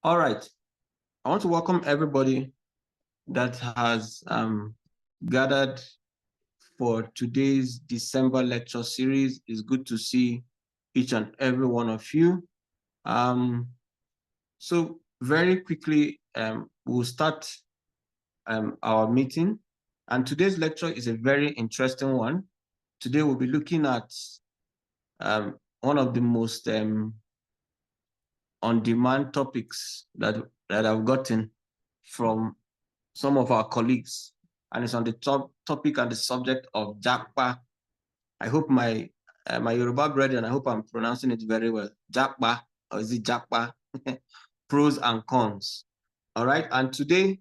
All right. I want to welcome everybody that has gathered for today's December lecture series. It's good to see each and every one of you. So very quickly, we'll start our meeting. And today's lecture is a very interesting one. Today we'll be looking at one of the most on-demand topics that I've gotten from some of our colleagues, and it's on the topic and the subject of Japa. I hope my Yoruba brethren, I hope I'm pronouncing it very well. Japa, or is it Japa? Pros and cons. All right, and today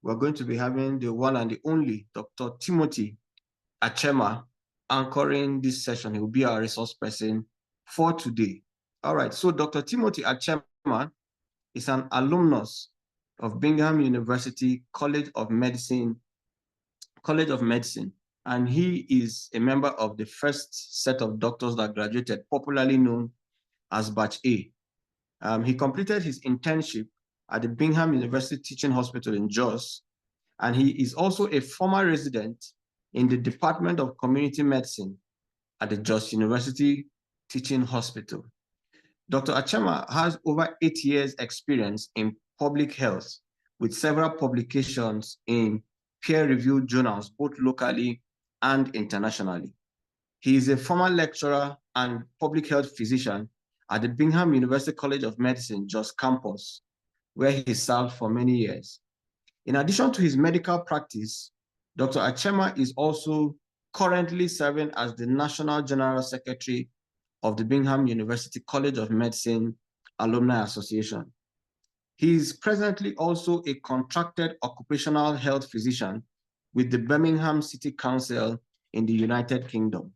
we're going to be having the one and the only Dr. Timothy Achema anchoring this session. He will be our resource person for today. All right, so Dr. Timothy Achema is an alumnus of Bingham University College of Medicine, and he is a member of the first set of doctors that graduated, popularly known as Batch A. He completed his internship at the Bingham University Teaching Hospital in Jos, and he is also a former resident in the Department of Community Medicine at the Jos University Teaching Hospital. Dr. Achema has over 8 years experience in public health with several publications in peer-reviewed journals, both locally and internationally. He is a former lecturer and public health physician at the Bingham University College of Medicine, Jos campus, where he served for many years. In addition to his medical practice, Dr. Achema is also currently serving as the National General Secretary of the Bingham University College of Medicine Alumni Association. He is presently also a contracted occupational health physician with the Birmingham City Council in the United Kingdom.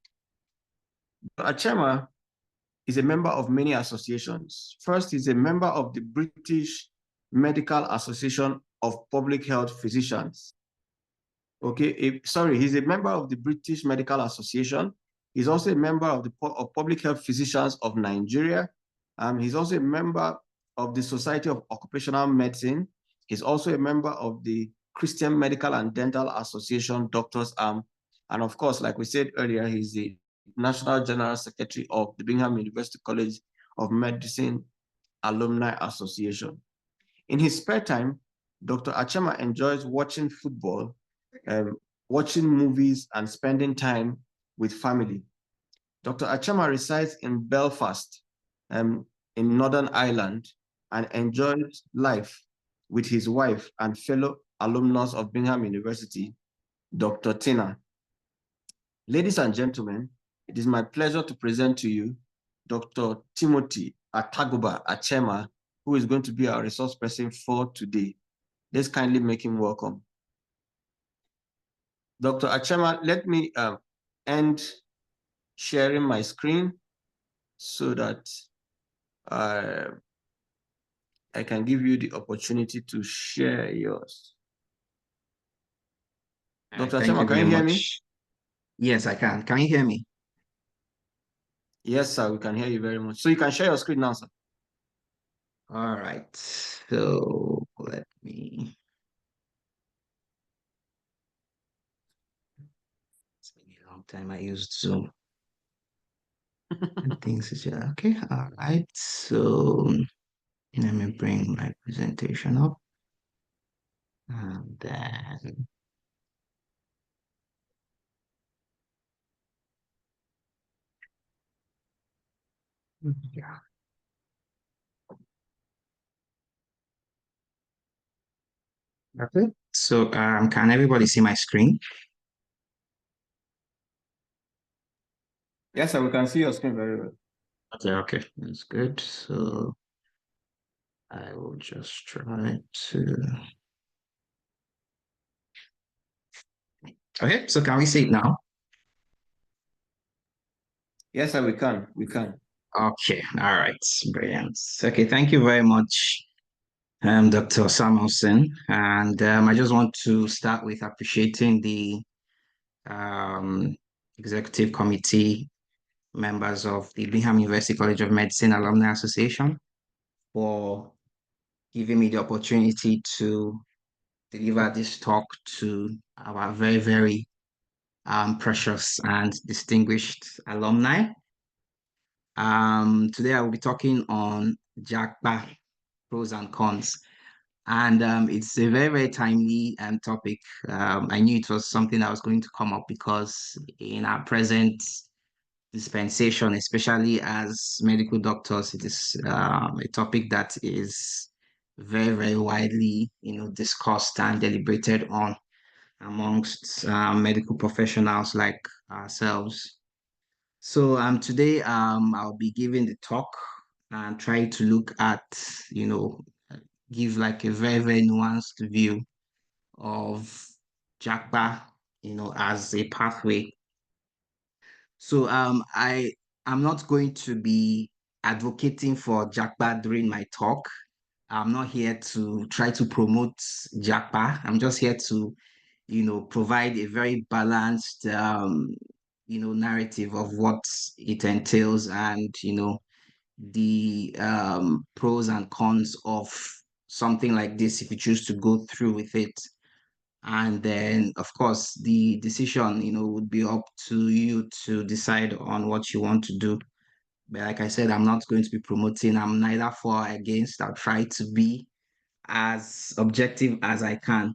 Achema is a member of many associations. First, he's a member of the British Medical Association of Public Health Physicians. Okay, he's a member of the British Medical Association. He's also a member of the Public Health Physicians of Nigeria. He's also a member of the Society of Occupational Medicine. He's also a member of the Christian Medical and Dental Association Doctors Arm. And of course, like we said earlier, he's the National General Secretary of the Bingham University College of Medicine Alumni Association. In his spare time, Dr. Achema enjoys watching football, watching movies, and spending time with family. Dr. Achema resides in Belfast, in Northern Ireland, and enjoys life with his wife and fellow alumnus of Bingham University, Dr. Tina. Ladies and gentlemen, it is my pleasure to present to you Dr. Timothy Ataguba Achema, who is going to be our resource person for today. Let's kindly make him welcome. Dr. Achema, let me end sharing my screen so that I can give you the opportunity to share yours. Dr. Achema, can you hear me? Yes, I can. Can you hear me? Yes, sir, we can hear you very much. So you can share your screen now, sir. All right. So let me. It's been a long time I used Zoom. And things is okay. All right. So let me bring my presentation up. And then yeah. Okay. So can everybody see my screen? Yes, sir, we can see your screen very well. Okay, that's good. So I will just try to. Okay, so can we see it now? Yes, sir, we can. We can. Okay, all right, brilliant. Okay, thank you very much, Dr. Samuelson. And I just want to start with appreciating the um, executive committee members of the Bingham University College of Medicine Alumni Association for giving me the opportunity to deliver this talk to our very, very precious and distinguished alumni. Today I will be talking on Japa, pros and cons. And it's a very, very timely topic. I knew it was something that was going to come up because in our present dispensation, especially as medical doctors, it is a topic that is very, very widely, discussed and deliberated on amongst medical professionals like ourselves. So today I'll be giving the talk and try to look at, you know, give like a very, very nuanced view of Japa, as a pathway. So I'm not going to be advocating for Japa during my talk. I'm not here to try to promote Japa. I'm just here to, provide a very balanced narrative of what it entails and, the pros and cons of something like this if you choose to go through with it. And then, of course, the decision, would be up to you to decide on what you want to do. But like I said, I'm not going to be promoting. I'm neither for or against. I'll try to be as objective as I can.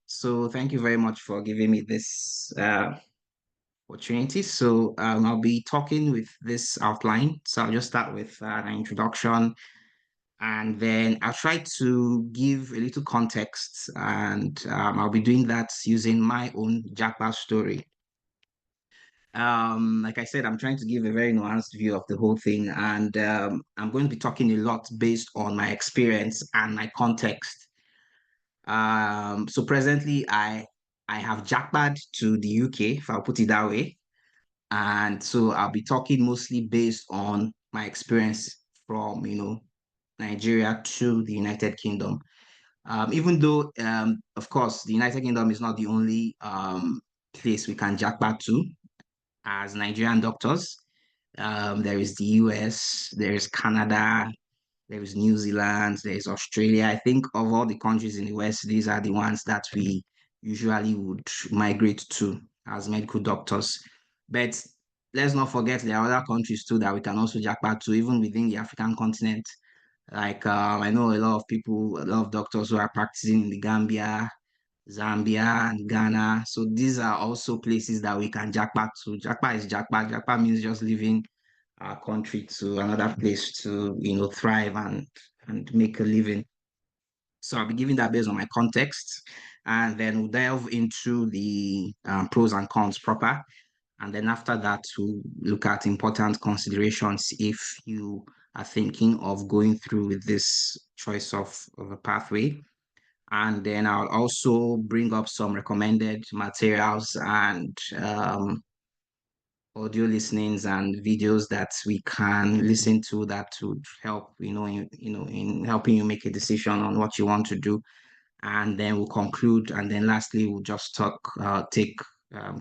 So thank you very much for giving me this opportunity. So I'll be talking with this outline. So I'll just start with an introduction, and then I'll try to give a little context, and I'll be doing that using my own Japa story. Like I said, I'm trying to give a very nuanced view of the whole thing, and I'm going to be talking a lot based on my experience and my context. So presently, I have jackpad to the UK, if I'll put it that way, and so I'll be talking mostly based on my experience from Nigeria to the United Kingdom. Even though, of course, the United Kingdom is not the only place we can jackpot to as Nigerian doctors. There is the US, there is Canada, there is New Zealand, there is Australia. I think of all the countries in the West, these are the ones that we usually would migrate to as medical doctors. But let's not forget there are other countries too that we can also jackpot to, even within the African continent. Like I know a lot of people, a lot of doctors who are practicing in the Gambia, Zambia, and Ghana. So these are also places that we can jackpot to. Jackpot is jackpot. Jackpot means just leaving our country to another place to thrive and make a living. So I'll be giving that based on my context, and then we'll delve into the pros and cons proper. And then after that, we'll look at important considerations if you are thinking of going through with this choice of a pathway. And then I'll also bring up some recommended materials and audio listenings and videos that we can listen to that would help, in helping you make a decision on what you want to do. And then we'll conclude. And then lastly, we'll just take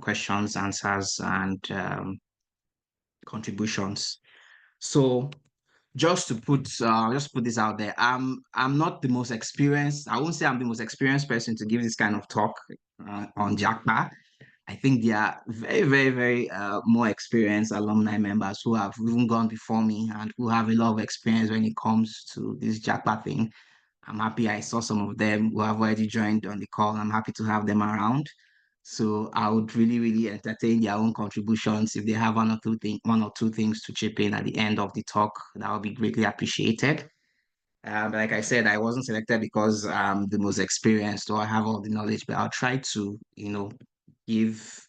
questions, answers, and contributions. So just put this out there. I'm not the most experienced. I won't say I'm the most experienced person to give this kind of talk on Jackpa. I think there are very, very, very more experienced alumni members who have even gone before me and who have a lot of experience when it comes to this Jackpa thing. I'm happy I saw some of them who have already joined on the call. I'm happy to have them around. So I would really, really entertain their own contributions. If they have one or two things to chip in at the end of the talk, that would be greatly appreciated. Like I said, I wasn't selected because I'm the most experienced or I have all the knowledge, but I'll try to, give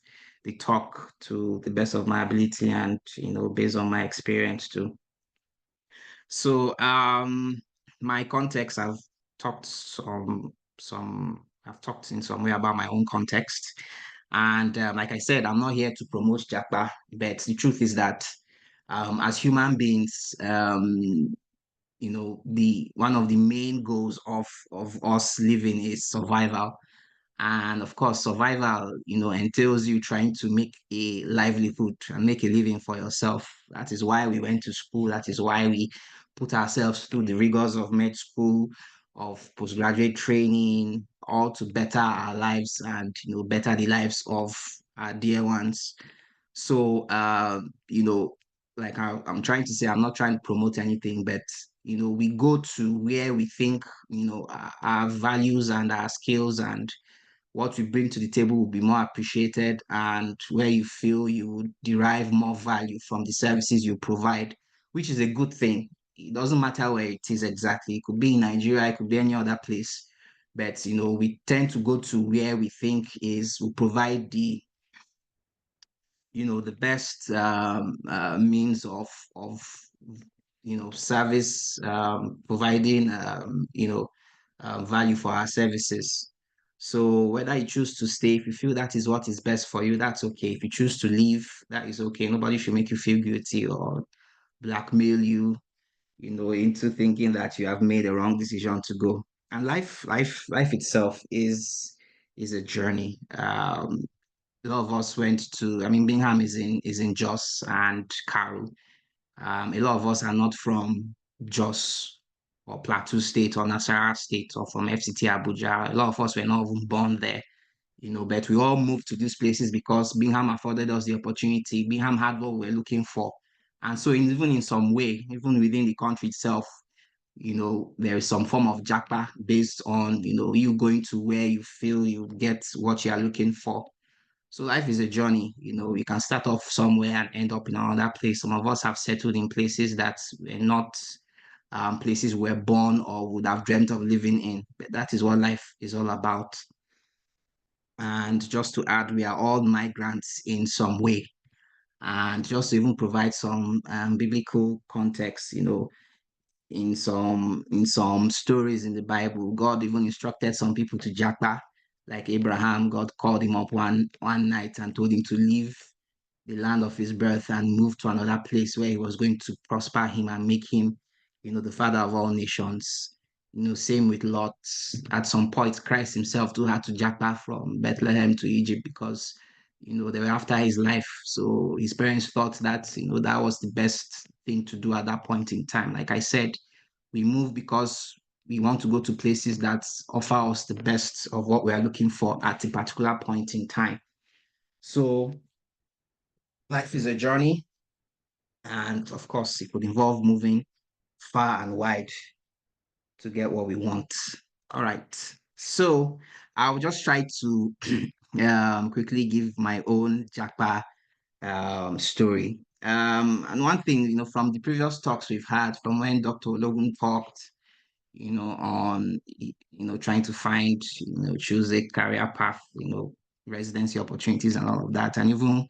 the talk to the best of my ability and, based on my experience too. So my context, talked I've talked in some way about my own context. And like I said, I'm not here to promote Japa, but the truth is that as human beings, the one of the main goals of us living is survival. And of course, survival, entails you trying to make a livelihood and make a living for yourself. That is why we went to school. That is why we put ourselves through the rigors of med school. of postgraduate training, all to better our lives and better the lives of our dear ones. So like I'm trying to say, I'm not trying to promote anything, but we go to where we think our values and our skills and what we bring to the table will be more appreciated, and where you feel you would derive more value from the services you provide, which is a good thing. It doesn't matter where it is exactly. It could be in Nigeria, it could be any other place. But we tend to go to where we think is will provide the best means of service, providing value for our services. So whether you choose to stay, if you feel that is what is best for you, that's okay. If you choose to leave, that is okay. Nobody should make you feel guilty or blackmail you, into thinking that you have made a wrong decision to go. And life itself is a journey. A lot of us went to, I mean, Bingham is in Jos and Karu. A lot of us are not from Jos or Plateau State or Nasarawa State or from FCT Abuja. A lot of us were not even born there, but we all moved to these places because Bingham afforded us the opportunity. Bingham had what we were looking for. And so even in some way, even within the country itself, there is some form of Japa based on, you going to where you feel you get what you are looking for. So life is a journey. You can start off somewhere and end up in another place. Some of us have settled in places that were not places we were born or would have dreamt of living in. But that is what life is all about. And just to add, we are all migrants in some way. And just to even provide some biblical context, in some stories in the Bible, God even instructed some people to japa, like Abraham. God called him up one night and told him to leave the land of his birth and move to another place where he was going to prosper him and make him, the father of all nations. Same with Lot. At some point, Christ himself too had to japa from Bethlehem to Egypt because, they were after his life. So his parents thought that, that was the best thing to do at that point in time. Like I said, we move because we want to go to places that offer us the best of what we are looking for at a particular point in time. So life is a journey, and of course, it could involve moving far and wide to get what we want. All right. So I'll just try to quickly give my own Japa story. And one thing, from the previous talks we've had, from when Dr. Logan talked, on trying to find, choose a career path, residency opportunities and all of that, and even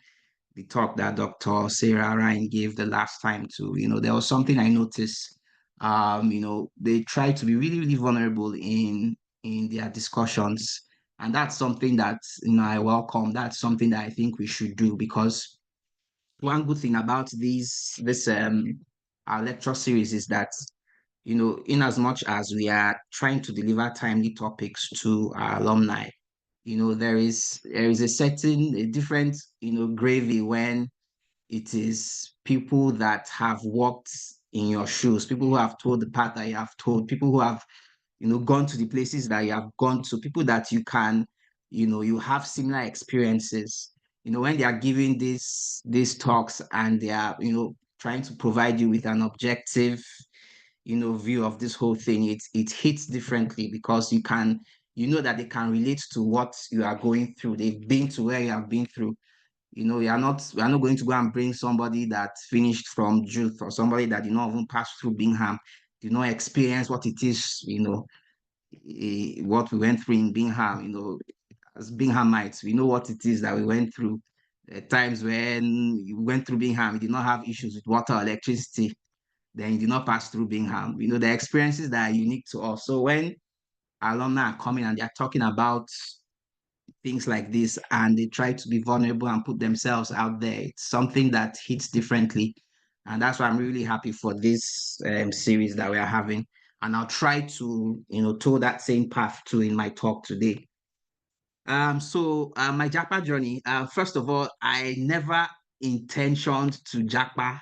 the talk that Dr. Sarah Ryan gave the last time too, there was something I noticed. They try to be really, really vulnerable in their discussions. And that's something that I welcome. That's something that I think we should do, because one good thing about this our lecture series is that, in as much as we are trying to deliver timely topics to our alumni, there is a different gravy when it is people that have walked in your shoes, people who have told the path that you have told, people who have gone to the places that you have gone to, people that you have similar experiences. When they are giving these talks and they are trying to provide you with an objective view of this whole thing, it hits differently, because that they can relate to what you are going through. They've been to where you have been through. We are not going to go and bring somebody that finished from Juth, or somebody that did not even pass through Bingham, did not experience what it is, what we went through in Bingham. As Binghamites, we know what it is that we went through. At times when you went through Bingham, you did not have issues with water or electricity, then you did not pass through Bingham. The experiences that are unique to us. So when alumni are coming and they're talking about things like this and they try to be vulnerable and put themselves out there, it's something that hits differently. And that's why I'm really happy for this series that we are having. And I'll try to, toe that same path too in my talk today. So my Japa journey, first of all, I never intentioned to Japa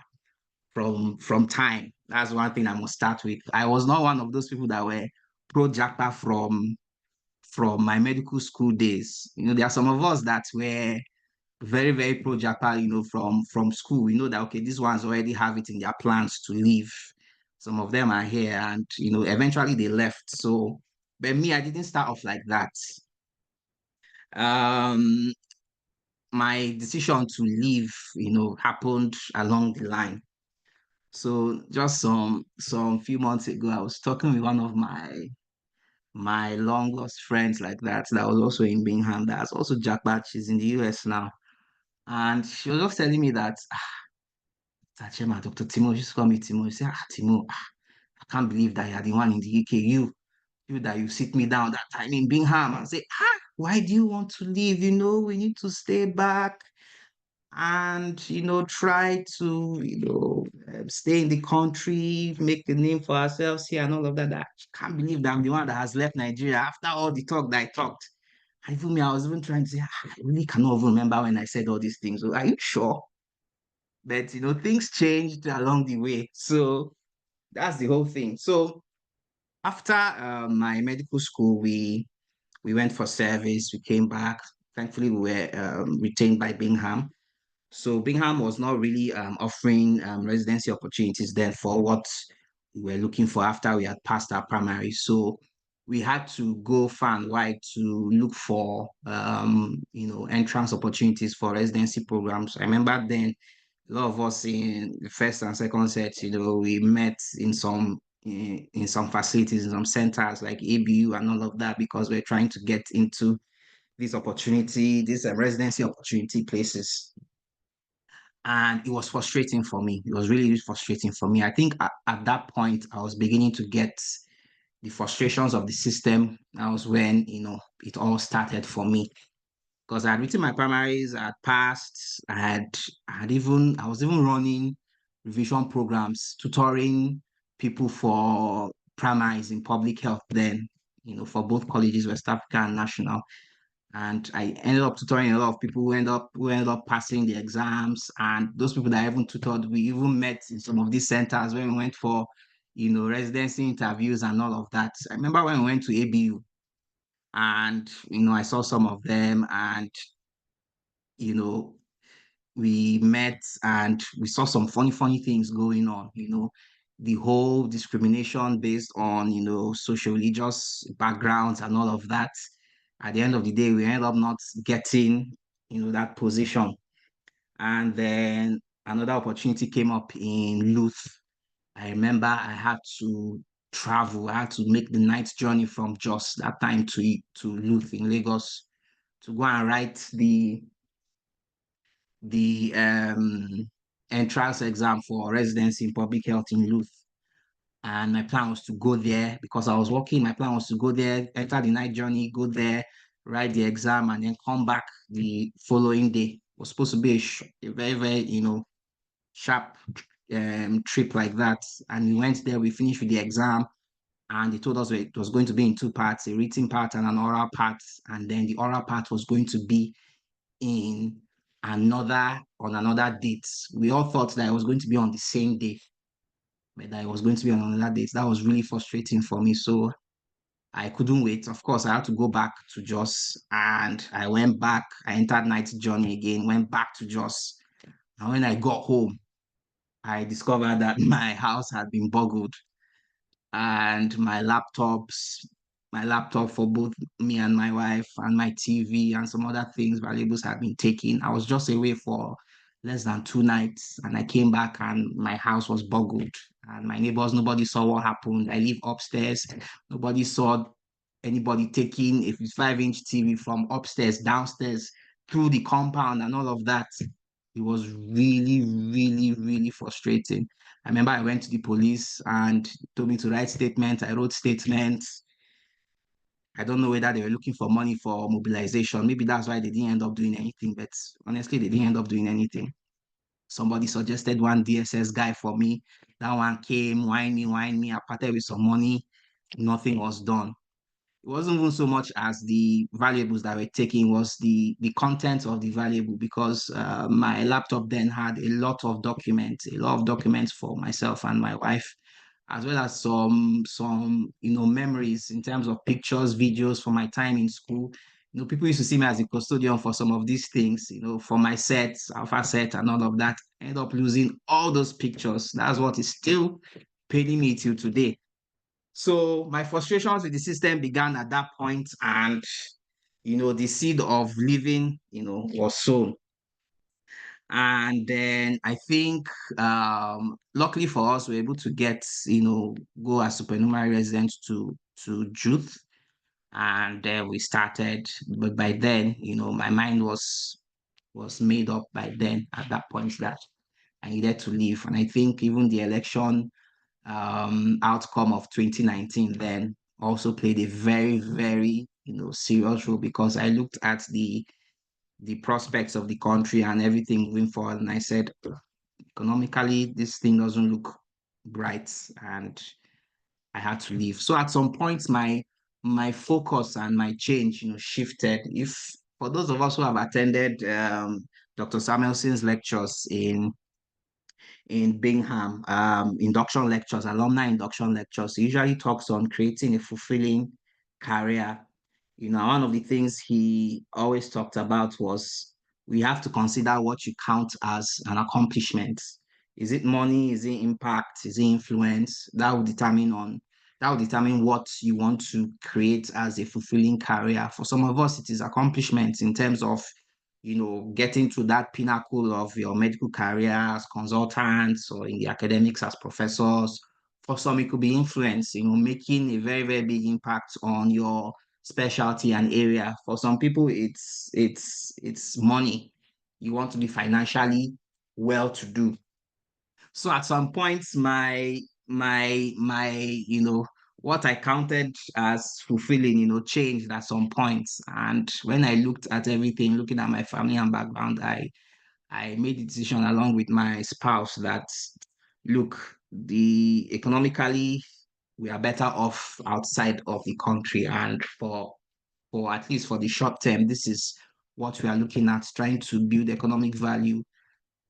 from time. That's one thing I must start with. I was not one of those people that were pro Japa from my medical school days. There are some of us that were very, very pro Japan, from school. We know that, okay, these ones already have it in their plans to leave. Some of them are here and, eventually they left. So, but me, I didn't start off like that. Um, my decision to leave, happened along the line. So just some few months ago, I was talking with one of my long lost friends like that was also in Bingham, that's also Japan. She's in the US now. And she was just telling me that Achema, Dr. Timo, just call me Timo. You say, Timo, I can't believe that you're the one in the UK. You that you sit me down that time in Bingham and say, why do you want to leave? We need to stay back and, try to, stay in the country, make a name for ourselves here and all of that. I can't believe that I'm the one that has left Nigeria after all the talk that I talked. And even me, I was even trying to say, I really cannot even remember when I said all these things. So are you sure? But things changed along the way. So that's the whole thing. So after my medical school, we went for service. We came back. Thankfully, we were retained by Bingham. So Bingham was not really offering residency opportunities then for what we were looking for after we had passed our primary. So we had to go far and wide to look for entrance opportunities for residency programs. I remember then a lot of us in the first and second sets, we met in some facilities, in some centers like ABU and all of that because we're trying to get into these residency opportunity places. And it was frustrating for me. It was really, really frustrating for me. I think at that point, I was beginning to get the frustrations of the system. That was when, it all started for me because I had written my primaries, I had passed, I was even running revision programs, tutoring people for primaries in public health then, for both colleges, West Africa and National. And I ended up tutoring a lot of people who ended up passing the exams. And those people that I even tutored, we even met in some of these centers when we went for, residency interviews and all of that. I remember when we went to ABU and, I saw some of them and, you know, we met and we saw some funny, funny things going on, the whole discrimination based on, social religious backgrounds and all of that. At the end of the day, we ended up not getting, that position. And then another opportunity came up in Luth. I remember I had to travel. I had to make the night journey from Jos that time to Luth in Lagos to go and write the entrance exam for residency in public health in Luth. And my plan was to go there because I was working. My plan was to go there, enter the night journey, go there, write the exam, and then come back the following day. It was supposed to be a very, very, sharp trip like that. And we went there, we finished with the exam, and they told us it was going to be in two parts, a written part and an oral part. And then the oral part was going to be in on another date. We all thought that it was going to be on the same day, but that it was going to be on another date. That was really frustrating for me. So I couldn't wait. Of course, I had to go back to Jos and I went back. I entered night journey again, went back to Jos. And when I got home, I discovered that my house had been boggled and my laptop for both me and my wife and my TV and some other things, valuables had been taken. I was just away for less than 2 nights and I came back and my house was boggled. And my neighbors, nobody saw what happened. I live upstairs. Nobody saw anybody taking a 55-inch TV from upstairs, downstairs, through the compound and all of that. It was really, really, really frustrating. I remember I went to the police and told me to write statements. I wrote statements. I don't know whether they were looking for money for mobilization. Maybe that's why they didn't end up doing anything, but honestly, they didn't end up doing anything. Somebody suggested one DSS guy for me. That one came, whined me. I parted with some money. Nothing was done. It wasn't even so much as the valuables that were taken, was the content of the valuable because my laptop then had a lot of documents for myself and my wife. as well as some memories in terms of pictures, videos from my time in school. People used to see me as a custodian for some of these things, for my sets, alpha set, and all of that. I end up losing all those pictures. That's what is still paining me till today. So my frustrations with the system began at that point, and the seed of living, was sown. And then I think, luckily for us, we were able to get, go as supernumerary residents to Juth. And then we started, but by then, my mind was made up by then at that point that I needed to leave. And I think even the election outcome of 2019 then also played a very, very, serious role, because I looked at the prospects of the country and everything moving forward. And I said, economically, this thing doesn't look bright, and I had to leave. So at some point, my focus and my change, shifted. If For those of us who have attended Dr. Samuelson's lectures in Bingham, induction lectures, alumni induction lectures, he usually talks on creating a fulfilling career. One of the things he always talked about was we have to consider what you count as an accomplishment. Is it money? Is it impact? Is it influence? That will determine what you want to create as a fulfilling career. For some of us, it is accomplishments in terms of getting to that pinnacle of your medical career as consultants, or in the academics as professors. For some, it could be influence, making a very, very big impact on your specialty and area. For some people, it's money. You want to be financially well to do. So at some point, what I counted as fulfilling, changed at some points. And when I looked at everything, looking at my family and background, I made the decision along with my spouse that, look, the economically we are better off outside of the country, and for at least for the short term, this is what we are looking at, trying to build economic value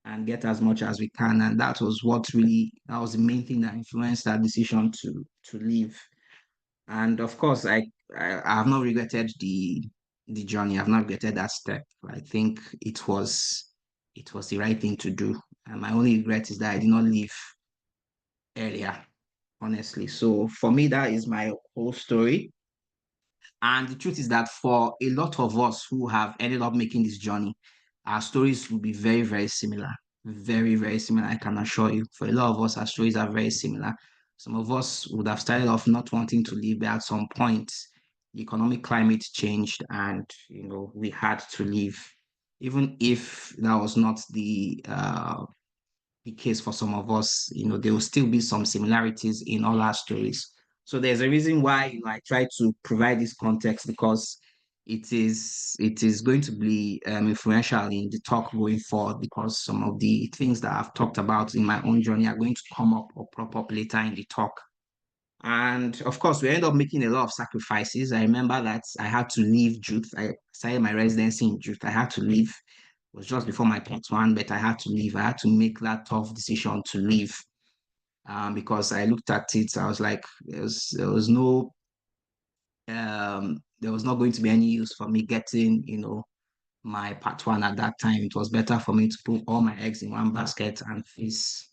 and get as much as we can. And that was the main thing that influenced that decision to leave. And of course, I have not regretted the journey. I've not regretted that step. I think it was the right thing to do. And my only regret is that I did not leave earlier, honestly. So for me, that is my whole story. And the truth is that for a lot of us who have ended up making this journey, our stories will be very, very similar. Very, very similar, I can assure you. For a lot of us, our stories are very similar. Some of us would have started off not wanting to leave, but at some point, the economic climate changed, and we had to leave. Even if that was not the case for some of us, there will still be some similarities in all our stories. So there's a reason why I try to provide this context, because it is going to be influential in the talk going forward, because some of the things that I've talked about in my own journey are going to come up or prop up later in the talk. And of course, we end up making a lot of sacrifices. I remember that I had to leave Jute. I started my residency in Jute. I had to leave. It was just before my part one, but I had to leave. I had to make that tough decision to leave, because I looked at it. I was like, there was not going to be any use for me getting, my part one at that time. It was better for me to put all my eggs in one basket and face,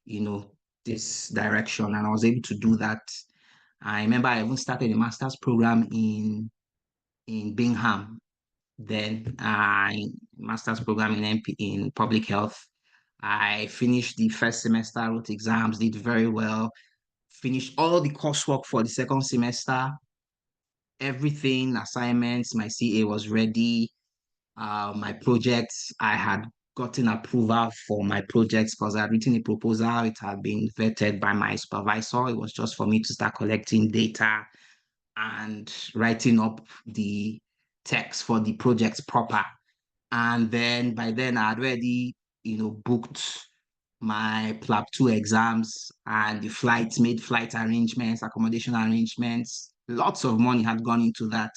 you know, this direction. And I was able to do that. I remember I even started a master's program in Bingham. Then I master's program in in public health. I finished the first semester, wrote exams, did very well, finished all the coursework for the second semester, everything, assignments, my CA was ready. My projects, I had gotten approval for my projects because I had written a proposal. It had been vetted by my supervisor. It was just for me to start collecting data and writing up the text for the projects proper. And then by then I had already, booked my PLAB 2 exams and the flights, made flight arrangements, accommodation arrangements. Lots of money had gone into that.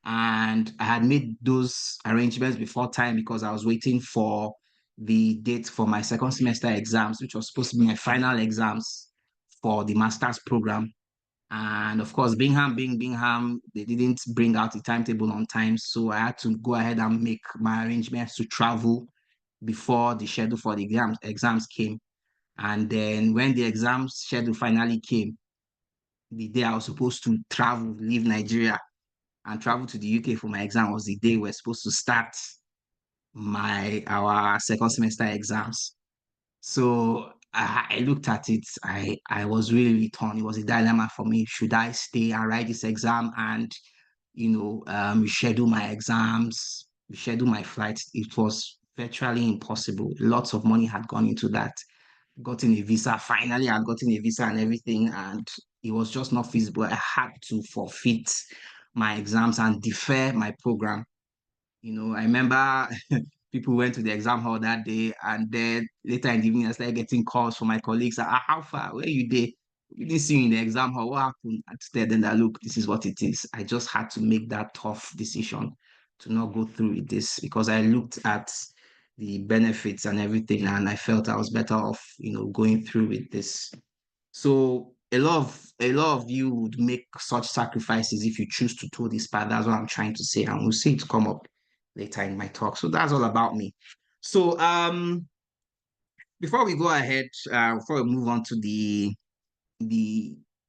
And I had made those arrangements before time because I was waiting for the date for my second semester exams, which was supposed to be my final exams for the master's program. And of course, Bingham being Bingham, they didn't bring out the timetable on time. So I had to go ahead and make my arrangements to travel before the schedule for the exams came. And then when the exam schedule finally came, the day I was supposed to travel, leave Nigeria and travel to the UK for my exam was the day we're supposed to start our second semester exams. So I looked at it. I was really torn. It was a dilemma for me. Should I stay and write this exam and reschedule my exams, reschedule my flights? It was virtually impossible. Lots of money had gone into that. Gotten a visa. Finally, I'd gotten a visa and everything, and it was just not feasible. I had to forfeit my exams and defer my program. I remember people went to the exam hall that day, and then later in the evening, I started getting calls from my colleagues. How far? Where you there? We didn't see you in the exam hall. What happened? I said, then that look, this is what it is. I just had to make that tough decision to not go through with this because I looked at the benefits and everything, and I felt I was better off, going through with this. So a lot of you would make such sacrifices if you choose to toe this path. That's what I'm trying to say, and we'll see it come up later in my talk. So that's all about me. So before we go ahead, before we move on to the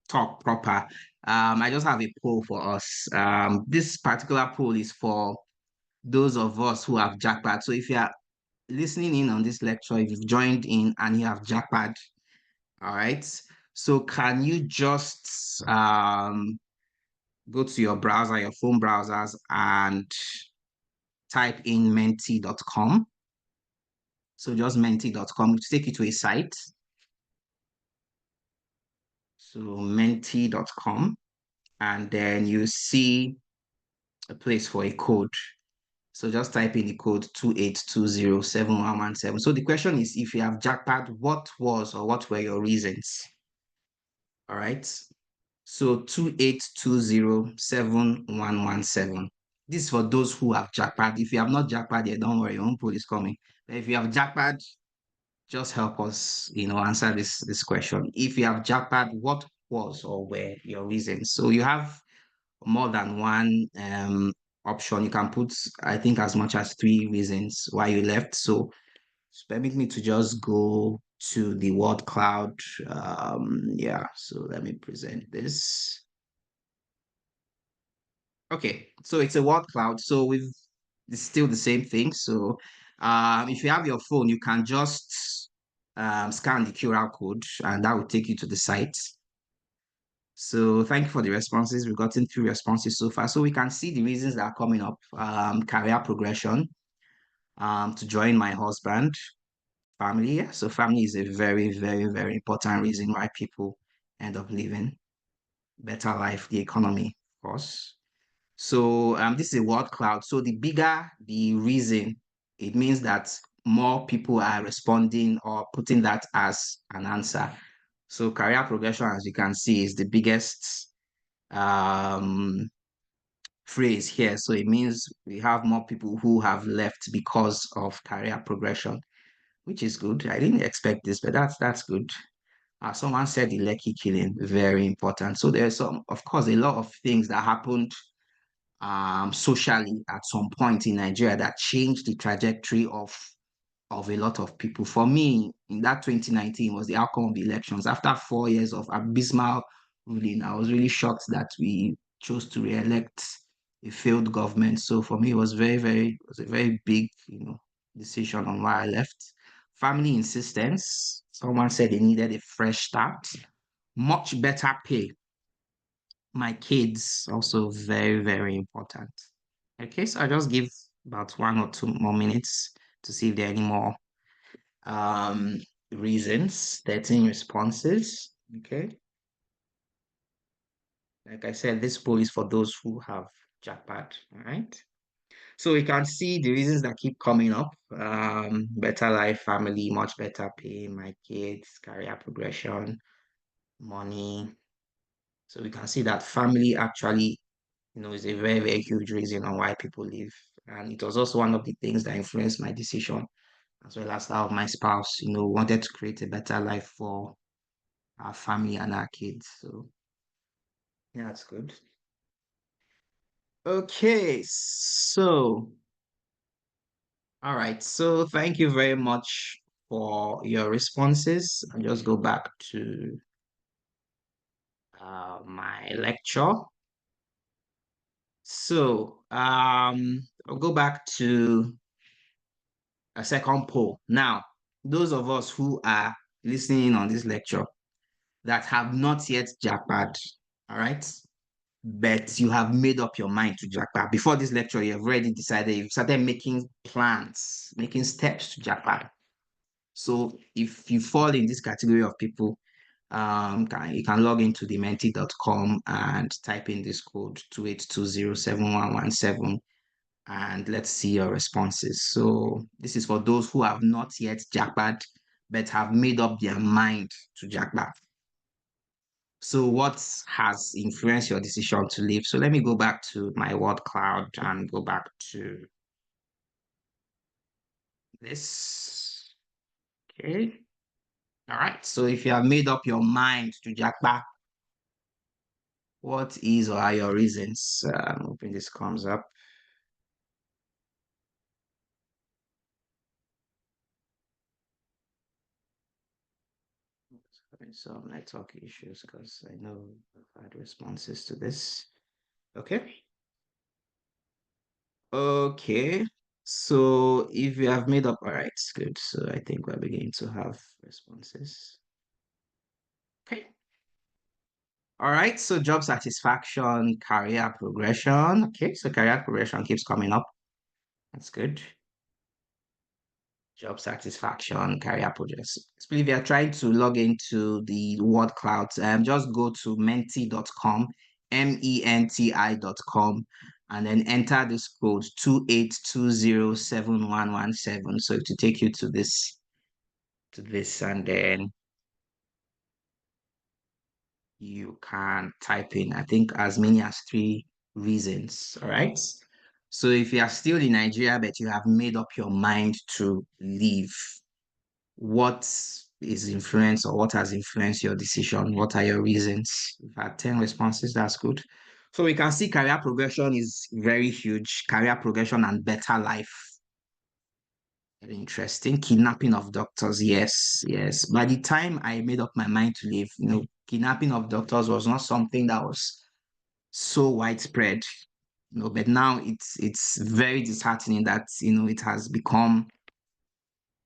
talk proper, I just have a poll for us. This particular poll is for those of us who have jackpot. So if you are listening in on this lecture, if you've joined in and you have jackpot, all right. So can you just go to your browser, your phone browsers, and type in menti.com. So just menti.com to take you to a site. So menti.com, and then you see a place for a code. So just type in the code 28207117. So the question is, if you have jackpot, what was or what were your reasons? All right. So 28207117. This is for those who have jackpot. If you have not jackpot yet, don't worry, your own poll is coming. But if you have jackpot, just help us, answer this question. If you have jackpot, what was or were your reasons? So you have more than one option. You can put, I think, as much as 3 reasons why you left. So permit me to just go to the word cloud. Yeah, so let me present this. Okay, so it's a word cloud. So it's still the same thing. So if you have your phone, you can just scan the QR code and that will take you to the site. So thank you for the responses. We've gotten 3 responses so far. So we can see the reasons that are coming up. Career progression, to join my husband, family. Yeah. So family is a very, very, very important reason why people end up living better life, the economy, of course. So this is a word cloud. So the bigger the reason, it means that more people are responding or putting that as an answer. So career progression, as you can see, is the biggest phrase here. So it means we have more people who have left because of career progression, which is good. I didn't expect this, but that's good. Someone said the Lekki killing, very important. So there's of course, a lot of things that happened socially at some point in Nigeria that changed the trajectory of a lot of people. For me, in that 2019 was the outcome of the elections. After 4 years of abysmal ruling, I was really shocked that we chose to re-elect a failed government. So for me, it was it was a very big, decision on why I left. Family insistence. Someone said they needed a fresh start, much better pay. My kids also very, very important. Okay, so I just give about 1 or 2 more minutes to see if there are any more um reasons, 13 responses. Okay, like I said, this poll is for those who have jackpot. All right, so we can see the reasons that keep coming up. Better life, family, much better pay, my kids, career progression, money. So we can see that family actually, is a very, very huge reason on why people leave. And it was also one of the things that influenced my decision, as well as that of my spouse, wanted to create a better life for our family and our kids. So yeah, that's good. Okay, so all right. So thank you very much for your responses. I'll just go back to my lecture. So I'll go back to a second poll. Now, those of us who are listening on this lecture that have not yet jackpot, all right, but you have made up your mind to jackpot. Before this lecture, you have already decided, you've started making plans, making steps to jackpot. So if you fall in this category of people, you can log into dementi.com and type in this code 28207117 and let's see your responses. So this is for those who have not yet jackpot but have made up their mind to jackpot. So what has influenced your decision to leave? So let me go back to my word cloud and go back to this. Okay. All right. So if you have made up your mind to jackpot, what is or are your reasons? I'm hoping this comes up. Having some network issues because I know I've had responses to this. Okay. Okay. So if you have made up, all right, good. So I think we're beginning to have responses. Okay. All right. So job satisfaction, career progression. Okay. So career progression keeps coming up. That's good. Job satisfaction, career progress. So if you're trying to log into the word clouds, just go to menti.com, menti.com, and then enter this code 28207117. So to take you to this, and then you can type in, I think, as many as 3 reasons. All right. So if you are still in Nigeria, but you have made up your mind to leave, what is influence or what has influenced your decision? What are your reasons? We've had 10 responses, that's good. So we can see career progression is very huge. Career progression and better life. Very interesting. Kidnapping of doctors, yes, yes. By the time I made up my mind to leave, kidnapping of doctors was not something that was so widespread. But now it's very disheartening that it has become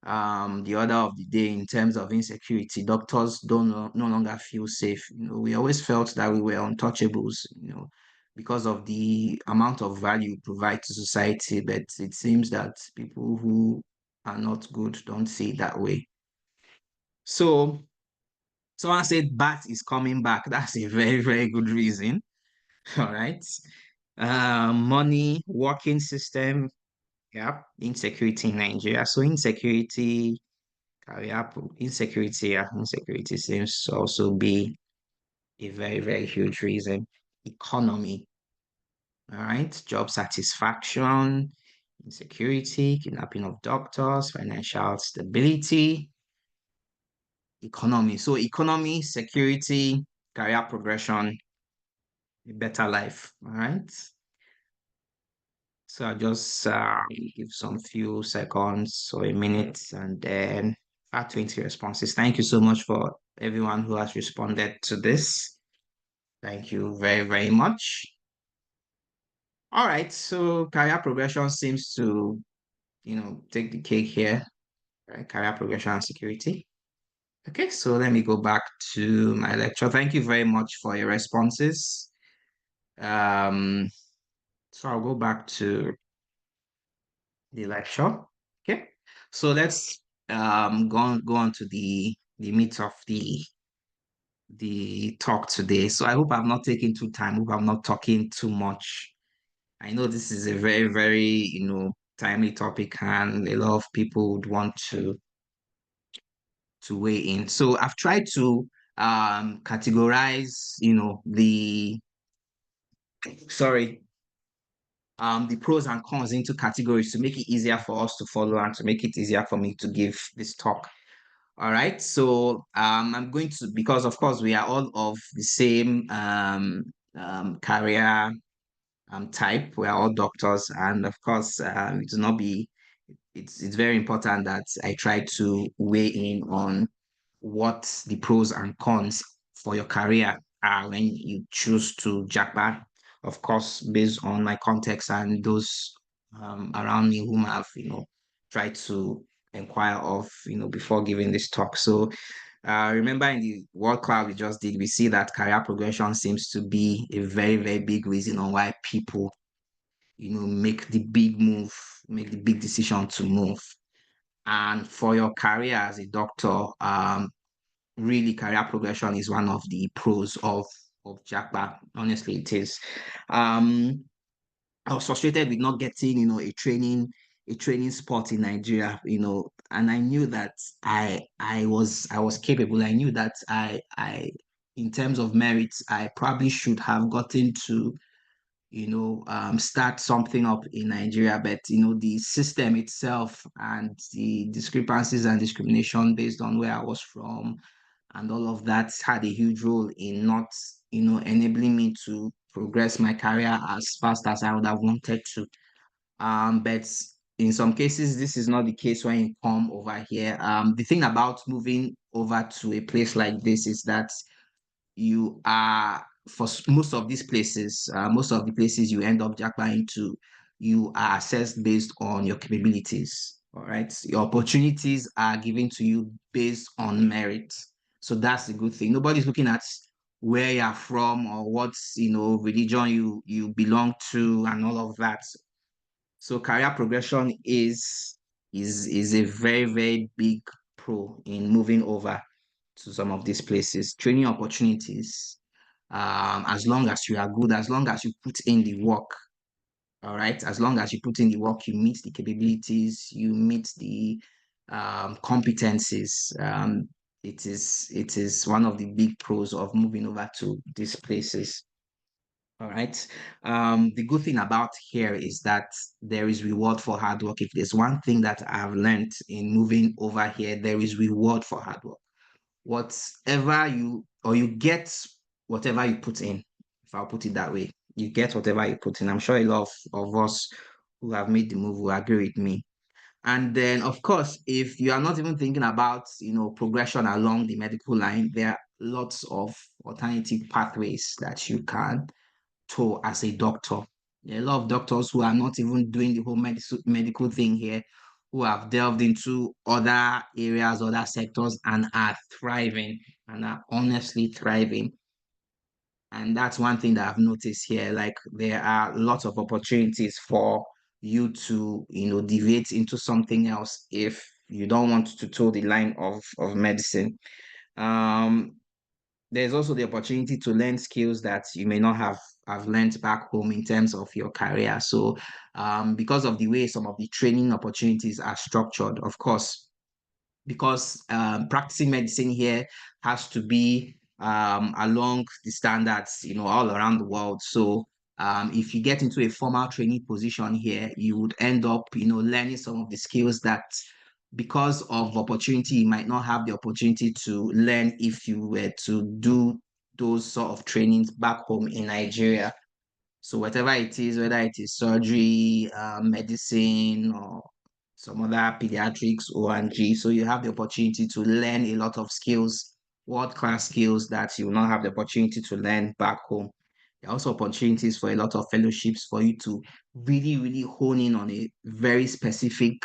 the order of the day in terms of insecurity. Doctors don't no longer feel safe. We always felt that we were untouchables, because of the amount of value we provide to society. But it seems that people who are not good don't see it that way. So someone said bat is coming back. That's a very, very good reason. All right. Money, working system, yeah, insecurity in Nigeria. So insecurity, career insecurity, insecurity seems to also be a very, very huge reason. Economy, all right, job satisfaction, insecurity, kidnapping of doctors, financial stability, economy. So economy, security, career progression, a better life. All right. So I'll just give some few seconds or a minute and then add 20 responses. Thank you so much for everyone who has responded to this. Thank you very, very much. All right, so career progression seems to, take the cake here, right? Career progression and security. Okay, so let me go back to my lecture. Thank you very much for your responses. So I'll go back to the lecture. Okay, so let's go on to the meat of the talk today. So I hope I'm not taking too time. Hope I'm not talking too much. I know this is a very, very, timely topic and a lot of people would want to weigh in. So I've tried to categorize, the pros and cons into categories to make it easier for us to follow and to make it easier for me to give this talk. All right. So I'm going to, because of course we are all of the same career type. We are all doctors, and of course, it will not be. It's very important that I try to weigh in on what the pros and cons for your career are when you choose to Japa. Of course, based on my context and those around me whom I've tried to inquire of before giving this talk. So remember in the World Cloud we just did, we see that career progression seems to be a very, very big reason on why people, make the big move, make the big decision to move. And for your career as a doctor, really career progression is one of the pros of Japa. Honestly, it is. Um, I was frustrated with not getting, a training spot in Nigeria, and I knew that I was capable. I knew that in terms of merits, I probably should have gotten to start something up in Nigeria, but the system itself and the discrepancies and discrimination based on where I was from and all of that had a huge role in not, enabling me to progress my career as fast as I would have wanted to. But in some cases, this is not the case when you come over here. The thing about moving over to a place like this is that you are most of these places, most of the places you end up jackpotting to, you are assessed based on your capabilities. All right. Your opportunities are given to you based on merit. So that's a good thing. Nobody's looking at where you're from or what religion you belong to and all of that. So career progression is a very, very big pro in moving over to some of these places. Training opportunities, as long as you are good, as long as you put in the work, all right, as long as you put in the work, you meet the capabilities, you meet the competencies. It is one of the big pros of moving over to these places. All right. The good thing about here is that there is reward for hard work. If there's one thing that I've learned in moving over here, there is reward for hard work. Whatever you get whatever you put in, if I'll put it that way. You get whatever you put in. I'm sure a lot of us who have made the move will agree with me. And then, of course, if you are not even thinking about, progression along the medical line, there are lots of alternative pathways that you can to as a doctor. There are a lot of doctors who are not even doing the whole medical thing here, who have delved into other areas, other sectors, and are thriving and are honestly thriving. And that's one thing that I've noticed here. Like there are lots of opportunities for you to, deviate into something else if you don't want to toe the line of medicine. Um, there's also the opportunity to learn skills that you may not have learned back home in terms of your career. So, because of the way some of the training opportunities are structured, of course, because practicing medicine here has to be along the standards, all around the world. So, if you get into a formal training position here, you would end up, learning some of the skills that because of opportunity, you might not have the opportunity to learn if you were to do those sort of trainings back home in Nigeria. So whatever it is, whether it is surgery, medicine, or some other pediatrics, O&G, so you have the opportunity to learn a lot of skills, world-class skills that you will not have the opportunity to learn back home. There are also opportunities for a lot of fellowships for you to really, really hone in on a very specific,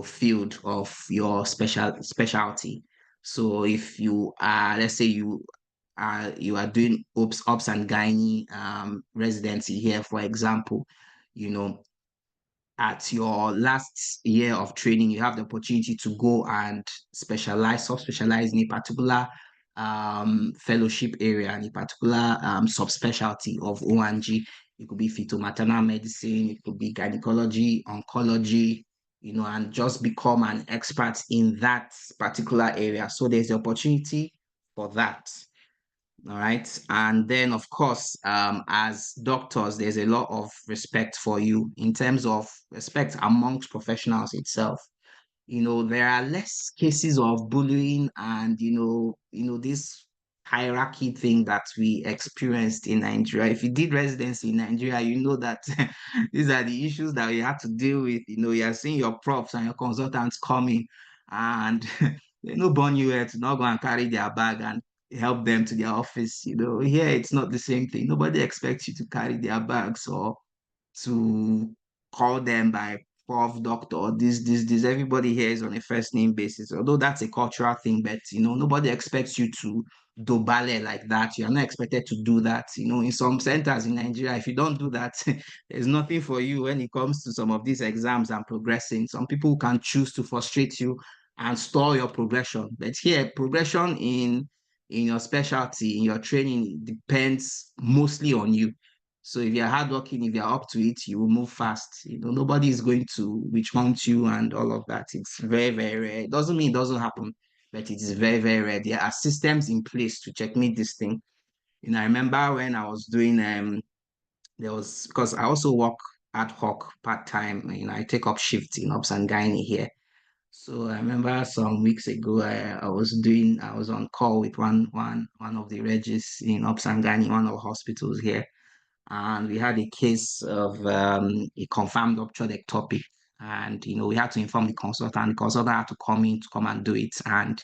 field of your specialty. So if you are, let's say you are doing ops and gynae residency here, for example, you know, at your last year of training, you have the opportunity to go and subspecialize in a particular fellowship area, in a particular subspecialty of O&G. It could be fetal maternal medicine, it could be gynecology, oncology, and just become an expert in that particular area. So there's the opportunity for that. All right. And then, of course, as doctors, there's a lot of respect for you in terms of respect amongst professionals itself. there are less cases of bullying and this hierarchy thing that we experienced in Nigeria. If you did residency in Nigeria, you know that these are the issues that you have to deal with. You're seeing your profs and your consultants coming, and they no born you here to not go and carry their bag and help them to their office. Here it's not the same thing. Nobody expects you to carry their bags or to call them by prof, doctor, this. Everybody here is on a first name basis. Although that's a cultural thing, but nobody expects you to do ballet like that. You are not expected to do that. In some centers in Nigeria, if you don't do that, there's nothing for you when it comes to some of these exams and progressing. Some people can choose to frustrate you and stall your progression. But here, progression in your specialty, in your training, depends mostly on you. So if you're hardworking, if you're up to it, you will move fast. Nobody is going to witch hunt you and all of that. It's very, very rare. It doesn't mean it doesn't happen, but it is very, very rare. There are systems in place to checkmate this thing. I remember when I was doing there was because I also work ad hoc part-time. I take up shifts in Ops and Gynae here. So I remember some weeks ago, I was on call with one of the regis in Ops and Gynae, one of the hospitals here, and we had a case of a confirmed ruptured ectopic. And we had to inform the consultant. The consultant had to come in to come and do it. And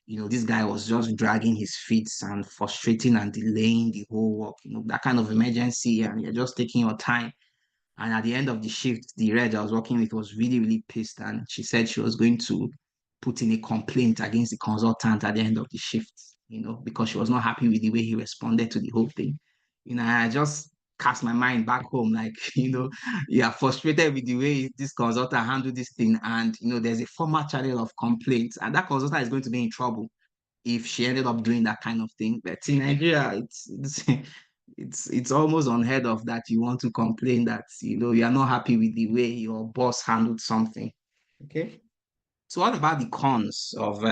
this guy was just dragging his feet and frustrating and delaying the whole work. That kind of emergency, and you're just taking your time. And at the end of the shift, the reg I was working with was really, really pissed. And she said she was going to put in a complaint against the consultant at the end of the shift, because she was not happy with the way he responded to the whole thing. I just cast my mind back home, like, you are frustrated with the way this consultant handled this thing. And, there's a formal channel of complaints, and that consultant is going to be in trouble if she ended up doing that kind of thing. But in Nigeria, it's almost unheard of that you want to complain that you are not happy with the way your boss handled something. Okay. So what about the cons of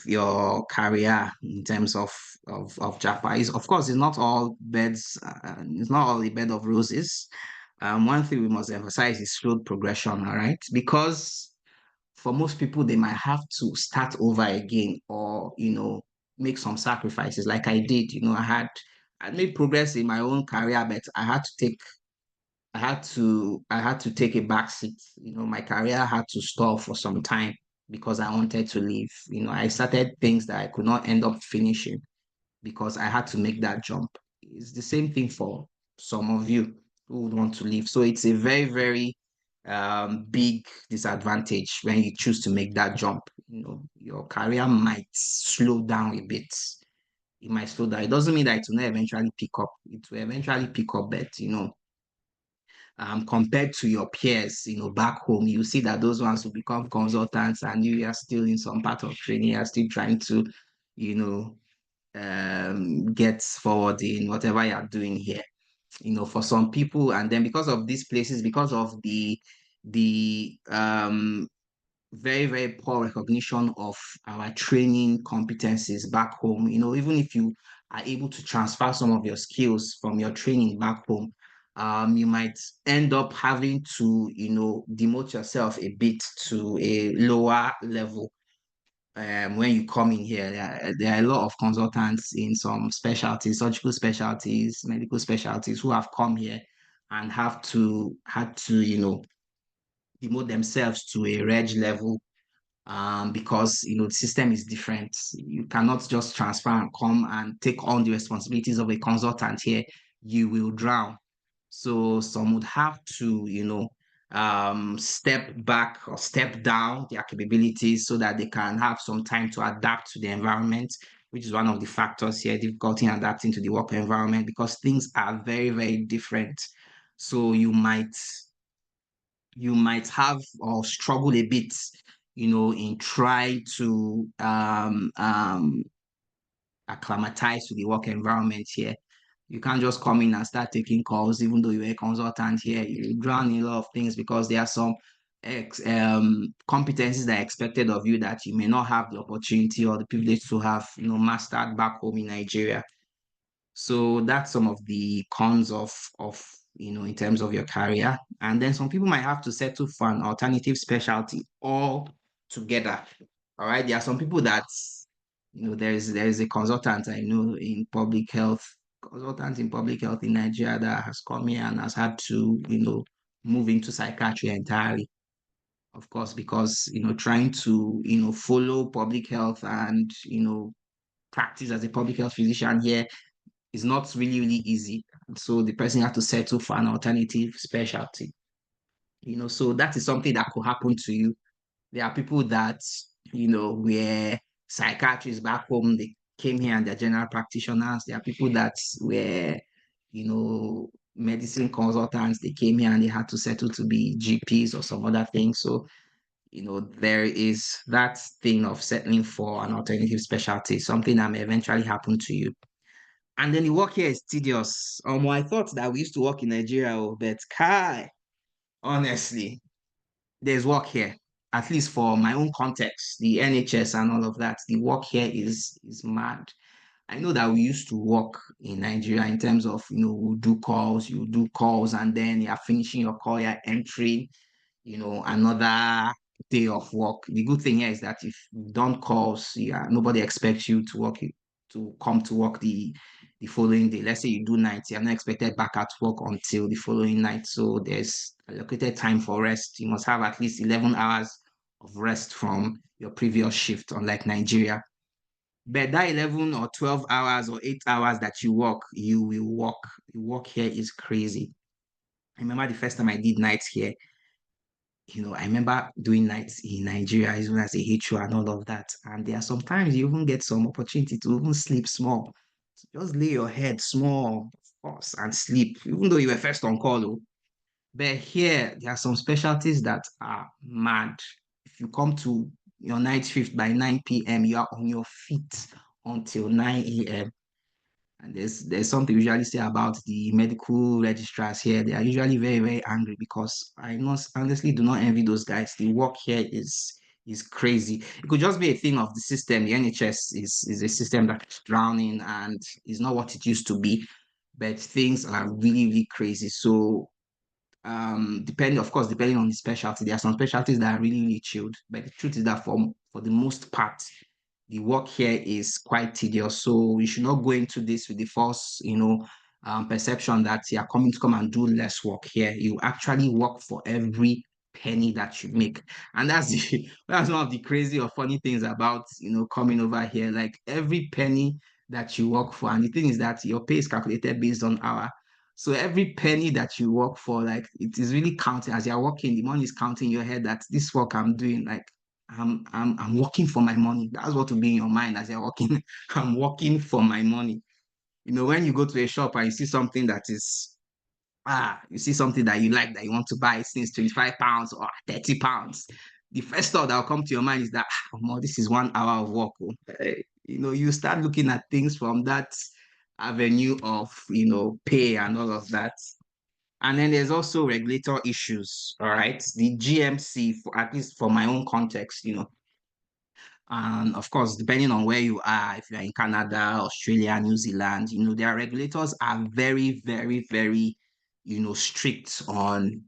your career in terms of Japa? Of course, it's not all beds. It's not all a bed of roses. One thing we must emphasize is slow progression. All right, because for most people, they might have to start over again, or make some sacrifices like I did. I made progress in my own career, but I had to take a back seat. My career had to stall for some time because I wanted to leave. I started things that I could not end up finishing because I had to make that jump. It's the same thing for some of you who would want to leave. So it's a very, very big disadvantage when you choose to make that jump. Your career might slow down a bit. It might slow down. It doesn't mean that it will not eventually pick up. It will eventually pick up, but compared to your peers, back home, you see that those ones will become consultants, and you are still in some part of training. You are still trying to, you know, get forward in whatever you are doing here. For some people, and then because of these places, because of the very, very poor recognition of our training competencies back home. Even if you are able to transfer some of your skills from your training back home, you might end up having to, demote yourself a bit to a lower level. When you come in here, there are a lot of consultants in some specialties, surgical specialties, medical specialties, who have come here and had to, demote themselves to a reg level, because the system is different. You cannot just transfer and come and take on the responsibilities of a consultant here. You will drown. So some would have to, step back or step down their capabilities so that they can have some time to adapt to the environment, which is one of the factors here, difficulty in adapting to the work environment, because things are very, very different. So you might have or struggle a bit, in trying to acclimatize to the work environment here. You can't just come in and start taking calls, even though you're a consultant here. You drown in a lot of things because there are some competencies that are expected of you that you may not have the opportunity or the privilege to have, mastered back home in Nigeria. So that's some of the cons of in terms of your career. And then some people might have to settle for an alternative specialty all together. All right. There are some people that, there is a consultant I know in public health, consultant in public health in Nigeria that has come here and has had to, move into psychiatry entirely. Of course, because, trying to, follow public health and, practice as a public health physician here is not really, really easy. So the person has to settle for an alternative specialty. So that is something that could happen to you. There are people that, were psychiatrists back home, they came here and they're general practitioners. There are people that were, medicine consultants, they came here and they had to settle to be GPs or some other things. So, there is that thing of settling for an alternative specialty, something that may eventually happen to you. And then the work here is tedious. I thought that we used to work in Nigeria, but Kai, honestly, there's work here. At least for my own context, the NHS and all of that, the work here is mad. I know that we used to work in Nigeria in terms of, we you do calls, and then you're finishing your call, you're entering, another day of work. The good thing here is that if you've done calls, yeah, nobody expects you to work to come to work the following day. Let's say you do nights, you're not expected back at work until the following night. So there's allocated time for rest. You must have at least 11 hours of rest from your previous shift, unlike Nigeria. But that 11 or 12 hours or 8 hours that you work, you will work. The work here is crazy. I remember the first time I did nights here, I remember doing nights in Nigeria, even as a HO and all of that. And there are sometimes you even get some opportunity to even sleep small. So just lay your head small, of course, and sleep, even though you were first on call. Oh. But here, there are some specialties that are mad. If you come to your night shift by 9 p.m., you are on your feet until 9 a.m. And there's something we usually say about the medical registrars here. They are usually very, very angry because I honestly do not envy those guys. The work here is crazy. It could just be a thing of the system. The NHS is a system that's drowning and is not what it used to be. But things are really, really crazy. So depending on the specialty, there are some specialties that are really, really chilled. But the truth is that for the most part, the work here is quite tedious. So you should not go into this with the false, perception that you are coming to come and do less work here. You actually work for every penny that you make. And that's one of the crazy or funny things about, coming over here. Like every penny that you work for. And the thing is that your pay is calculated based on hour. So every penny that you work for, like it is really counting as you're working, the money is counting in your head that this work I'm doing, like I'm working for my money. That's what will be in your mind as you're working. I'm working for my money. When you go to a shop and you see something that is you see something that you like that you want to buy since 25 pounds or 30 pounds. The first thought that will come to your mind is that this is 1 hour of work. Oh. You start looking at things from that avenue of pay and all of that. And then there's also regulator issues, all right? The GMC, for at least for my own context, and of course, depending on where you are, if you're in Canada, Australia, New Zealand, their regulators are very, very, very, strict on,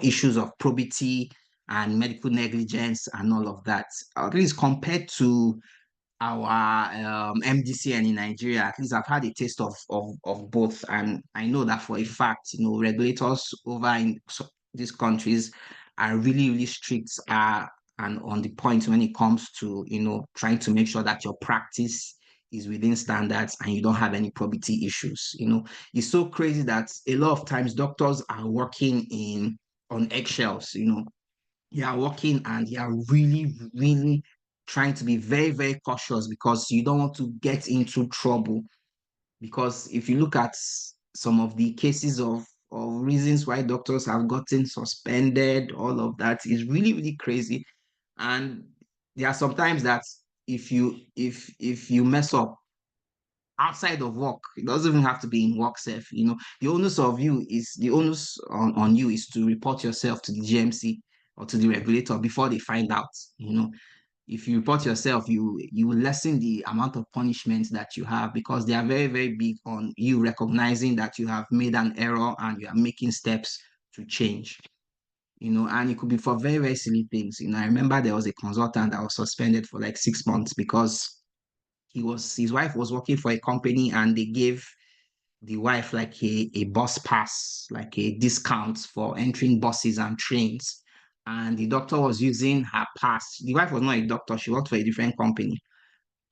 issues of probity and medical negligence and all of that. At least compared to our MDCN in Nigeria, at least I've had a taste of both. And I know that for a fact, regulators over in these countries are really, really strict and on the point when it comes to, trying to make sure that your practice is within standards and you don't have any probity issues. It's so crazy that a lot of times doctors are working on eggshells, you are working and you are really, really trying to be very, very cautious because you don't want to get into trouble. Because if you look at some of the cases of reasons why doctors have gotten suspended, all of that is really, really crazy. And there are sometimes that if you mess up outside of work, it doesn't even have to be in work self, the onus on you is to report yourself to the GMC or to the regulator before they find out. if you report yourself, you lessen the amount of punishment that you have, because they are very, very big on you recognizing that you have made an error and you are making steps to change. And it could be for very, very silly things. I remember there was a consultant that was suspended for like 6 months because his wife was working for a company and they gave the wife like a bus pass, like a discount for entering buses and trains. And the doctor was using her pass. The wife was not a doctor, she worked for a different company.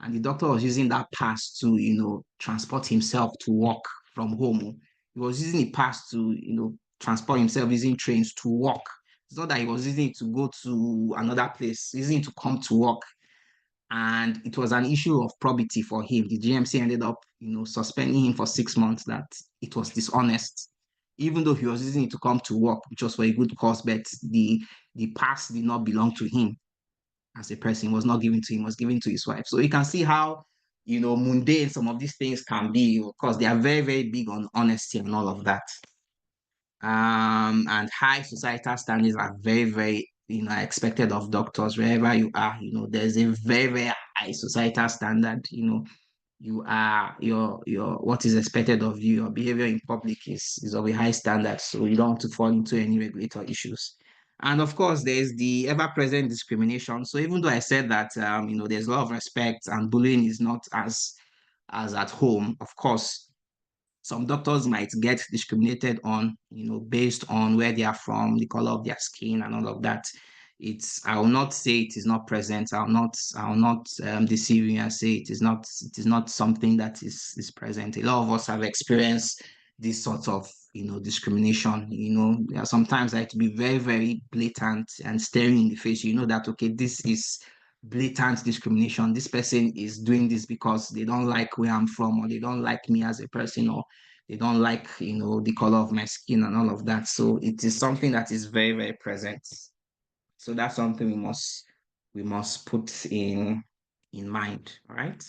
And the doctor was using that pass to, transport himself to work from home. He was using the pass to, transport himself using trains to work. It's not that he was using it to go to another place, using it to come to work. And it was an issue of probity for him. The GMC ended up, suspending him for 6 months, that it was dishonest, even though he was using it to come to work, which was for a good cause, but the pass did not belong to him as a person, was not given to him, was given to his wife. So you can see how, mundane some of these things can be, because they are very, very big on honesty and all of that. And high societal standards are very, very, expected of doctors wherever you are. There's a very, very high societal standard. You are your what is expected of you. Your behavior in public is of a high standard, so you don't want to fall into any regulator issues. And of course, there's the ever-present discrimination. So even though I said that there's a lot of respect and bullying is not as at home, of course, some doctors might get discriminated on, based on where they are from, the color of their skin, and all of that. I will not say it is not present. I will not deceive you and say it is not something that is present. A lot of us have experienced this sort of, discrimination. There are sometimes that to be very, very blatant and staring in the face. You know that, okay, this is blatant discrimination. This person is doing this because they don't like where I'm from, or they don't like me as a person, or they don't like, the color of my skin and all of that. So it is something that is very, very present. So that's something we must put in mind. All right.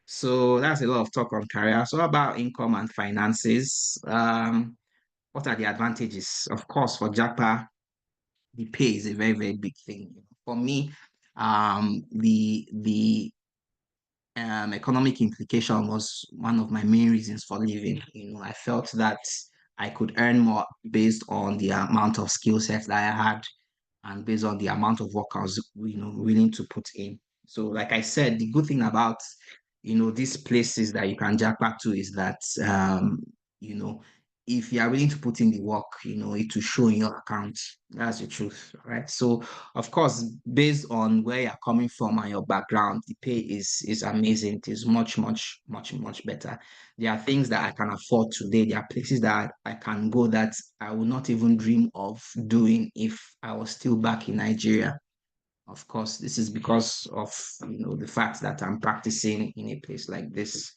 So that's a lot of talk on career. So about income and finances. What are the advantages? Of course, for Japa, the pay is a very, very big thing. For me, the economic implication was one of my main reasons for leaving. I felt that I could earn more based on the amount of skill set that I had and based on the amount of work I was, willing to put in. So, like I said, the good thing about, these places that you can jack back to is that, you know, if you are willing to put in the work, it will show in your account. That's the truth, right? So, of course, based on where you're coming from and your background, the pay is amazing. It is much, much, much, much better. There are things that I can afford today. There are places that I can go that I would not even dream of doing if I was still back in Nigeria. Of course, this is because of the fact that I'm practicing in a place like this.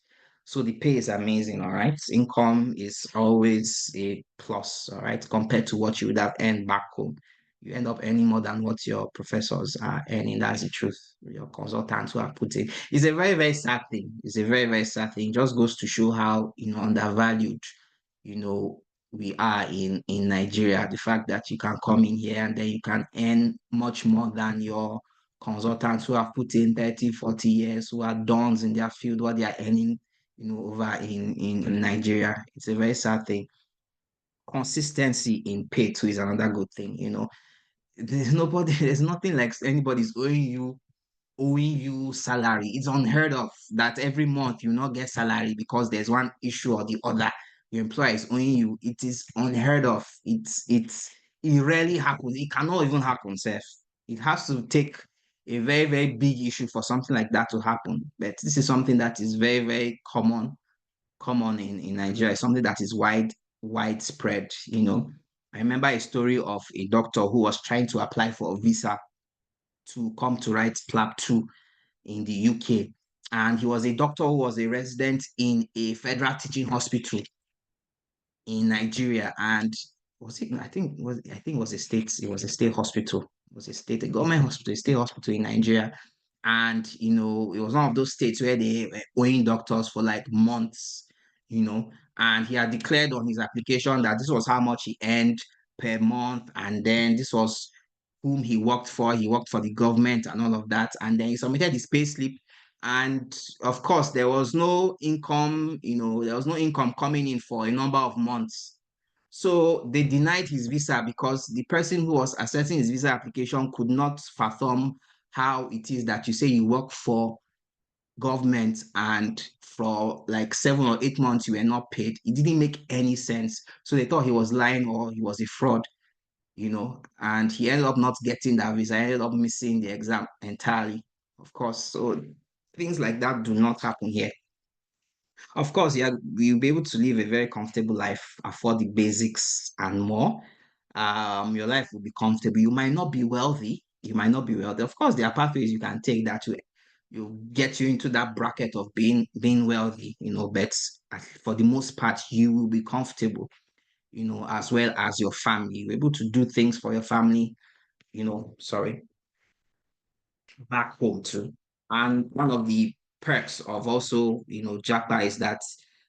So the pay is amazing, all right. Income is always a plus, all right, compared to what you would have earned back home. You end up earning more than what your professors are earning. That's the truth. Your consultants who are put in. It's a very, very sad thing. It's a very, very sad thing. It just goes to show how undervalued, you know, we are in Nigeria. The fact that you can come in here and then you can earn much more than your consultants who have put in 30, 40 years, who are dons in their field, what they are earning, over in Nigeria. It's a very sad thing. Consistency in pay too is another good thing. There's nothing like anybody's owing you salary. It's unheard of that every month you not get salary because there's one issue or the other. Your employer is owing you. It is unheard of. It rarely happens. It cannot even happen, Seth. It has to take a very, very big issue for something like that to happen. But this is something that is very, very common in Nigeria. It's something that is widespread. I remember a story of a doctor who was trying to apply for a visa to come to write PLAB 2 in the UK. And he was a doctor who was a resident in a federal teaching hospital in Nigeria. And was it? I think it was a state. It was a state hospital. It was a government hospital, a state hospital in Nigeria. And it was one of those states where they were owing doctors for like months. And he had declared on his application that this was how much he earned per month, and then this was whom he worked for. He worked for the government and all of that. And then he submitted his pay slip. And of course, there was no income, there was no income coming in for a number of months. So they denied his visa because the person who was assessing his visa application could not fathom how it is that you say you work for government and for like 7 or 8 months you were not paid. It didn't make any sense. So they thought he was lying or he was a fraud, and he ended up not getting that visa, ended up missing the exam entirely, of course. So things like that do not happen here. Of course, yeah, you'll be able to live a very comfortable life, afford the basics and more. Your life will be comfortable. You might not be wealthy. You might not be wealthy. Of course, there are pathways you can take that you get you into that bracket of being wealthy, but for the most part, you will be comfortable, as well as your family. You're able to do things for your family, sorry, back home too. And one of the perks of also, Japa is that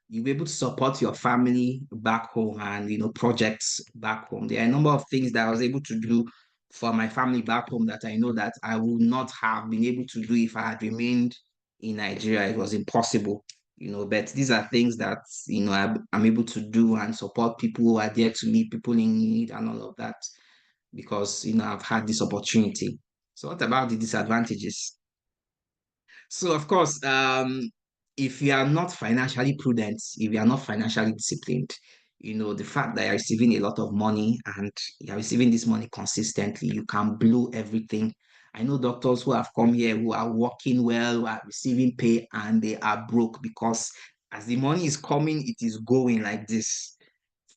you'll be able to support your family back home and, projects back home. There are a number of things that I was able to do for my family back home that I know that I would not have been able to do if I had remained in Nigeria. It was impossible, but these are things that, I'm able to do and support people who are there to meet people in need and all of that because, I've had this opportunity. So what about the disadvantages? So of course, if you are not financially prudent, if you are not financially disciplined, the fact that you're receiving a lot of money and you're receiving this money consistently, you can blow everything. I know doctors who have come here who are working well, who are receiving pay, and they are broke because as the money is coming, it is going like this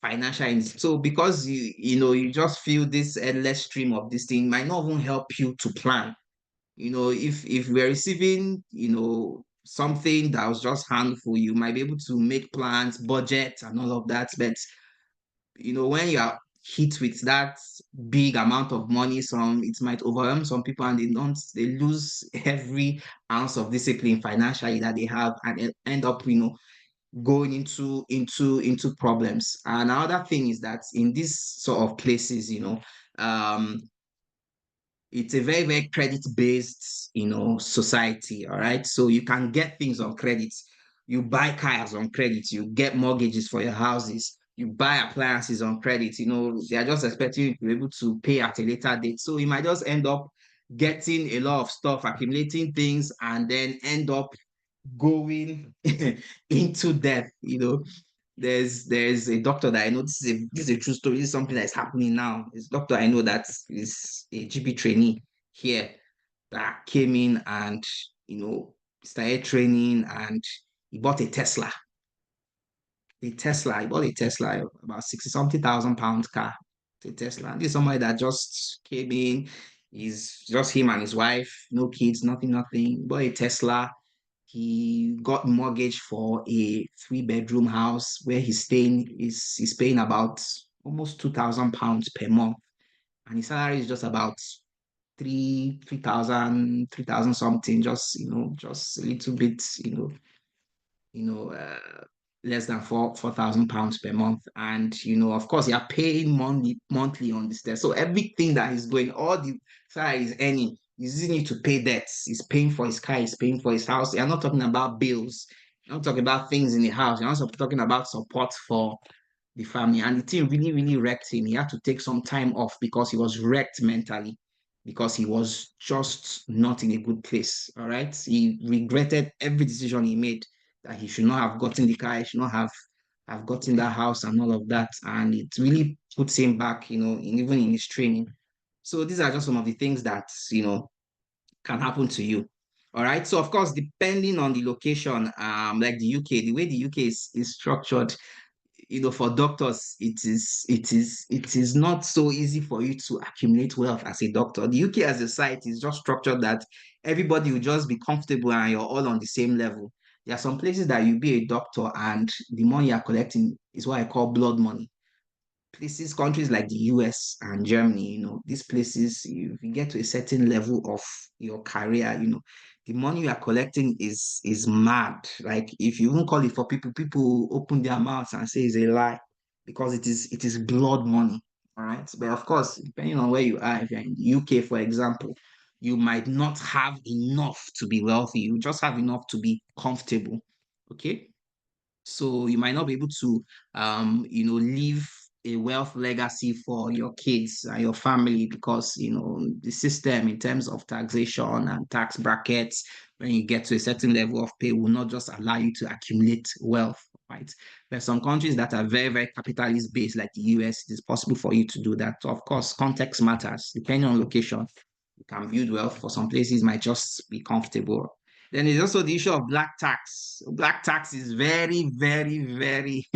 financial. So because you just feel this endless stream of this thing might not even help you to plan. If we're receiving, something that was just handful, you might be able to make plans, budget, and all of that. But when you are hit with that big amount of money, it might overwhelm some people, and they lose every ounce of discipline financially that they have, and end up, going into problems. And another thing is that in these sort of places, um it's a very, very credit-based, society. All right. So you can get things on credit. You buy cars on credit, you get mortgages for your houses, you buy appliances on credit. They are just expecting you to be able to pay at a later date. So you might just end up getting a lot of stuff, accumulating things, and then end up going into debt. There's a doctor that I know. This is a true story. This is something that is happening now. This doctor I know that is a GP trainee here that came in and started training, and he bought a Tesla. He bought a Tesla, about 60 something thousand pounds car. A Tesla. And this is somebody that just came in. He's just him and his wife, no kids, nothing, nothing. Bought a Tesla. He got mortgage for a 3 bedroom house where he's paying about almost £2,000 per month. And his salary is just about 3,000 something, just a little bit, you know, uh, less than £4,000 per month. And of course, you're paying monthly on this debt. So everything that he's going, all the salary he's earning, he's using it to pay debts. He's paying for his car, he's paying for his house. You're not talking about bills. You're not talking about things in the house. You're also talking about support for the family. And the thing really, really wrecked him. He had to take some time off because he was wrecked mentally, because he was just not in a good place. All right. He regretted every decision he made, that he should not have gotten the car, he should not have gotten that house and all of that. And it really puts him back, even in his training. So these are just some of the things that, can happen to you. All right. So of course, depending on the location, like the UK, the way the UK is structured, for doctors, it is not so easy for you to accumulate wealth as a doctor. The UK as a site is just structured that everybody will just be comfortable and you're all on the same level. There are some places that you be a doctor and the money you're collecting is what I call blood money. Places, countries like the US and Germany, these places, if you get to a certain level of your career, the money you are collecting is mad. Like if you even call it for people, people open their mouths and say it's a lie because it is blood money. All right. But of course, depending on where you are, if you're in the UK, for example, you might not have enough to be wealthy. You just have enough to be comfortable. Okay. So you might not be able to, leave a wealth legacy for your kids and your family because, the system in terms of taxation and tax brackets, when you get to a certain level of pay, will not just allow you to accumulate wealth, right? There's some countries that are very, very capitalist based, like the US. It is possible for you to do that. So of course, context matters. Depending on location, you can build wealth. For some places, might just be comfortable. Then there's also the issue of black tax. Black tax is very, very, very,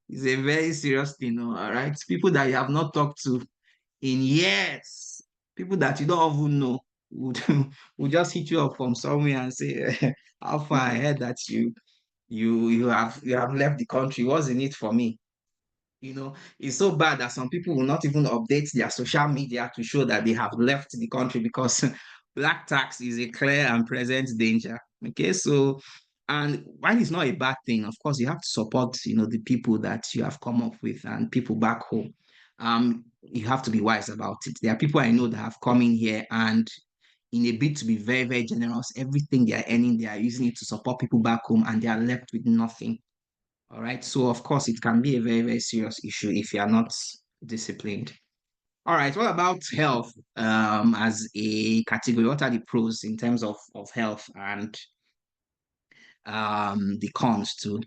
it's a very serious thing, all right? People that you have not talked to in years, people that you don't even know would, would just hit you up from somewhere and say, how far ahead that you have left the country. What's in it for me? It's so bad that some people will not even update their social media to show that they have left the country because black tax is a clear and present danger. Okay, so and while it's not a bad thing, of course, you have to support, the people that you have come up with and people back home. You have to be wise about it. There are people I know that have come in here and in a bid to be very, very generous, everything they are earning, they are using it to support people back home and they are left with nothing. All right. So, of course, it can be a very, very serious issue if you are not disciplined. All right. What about health as a category? What are the pros in terms of health and the cons too?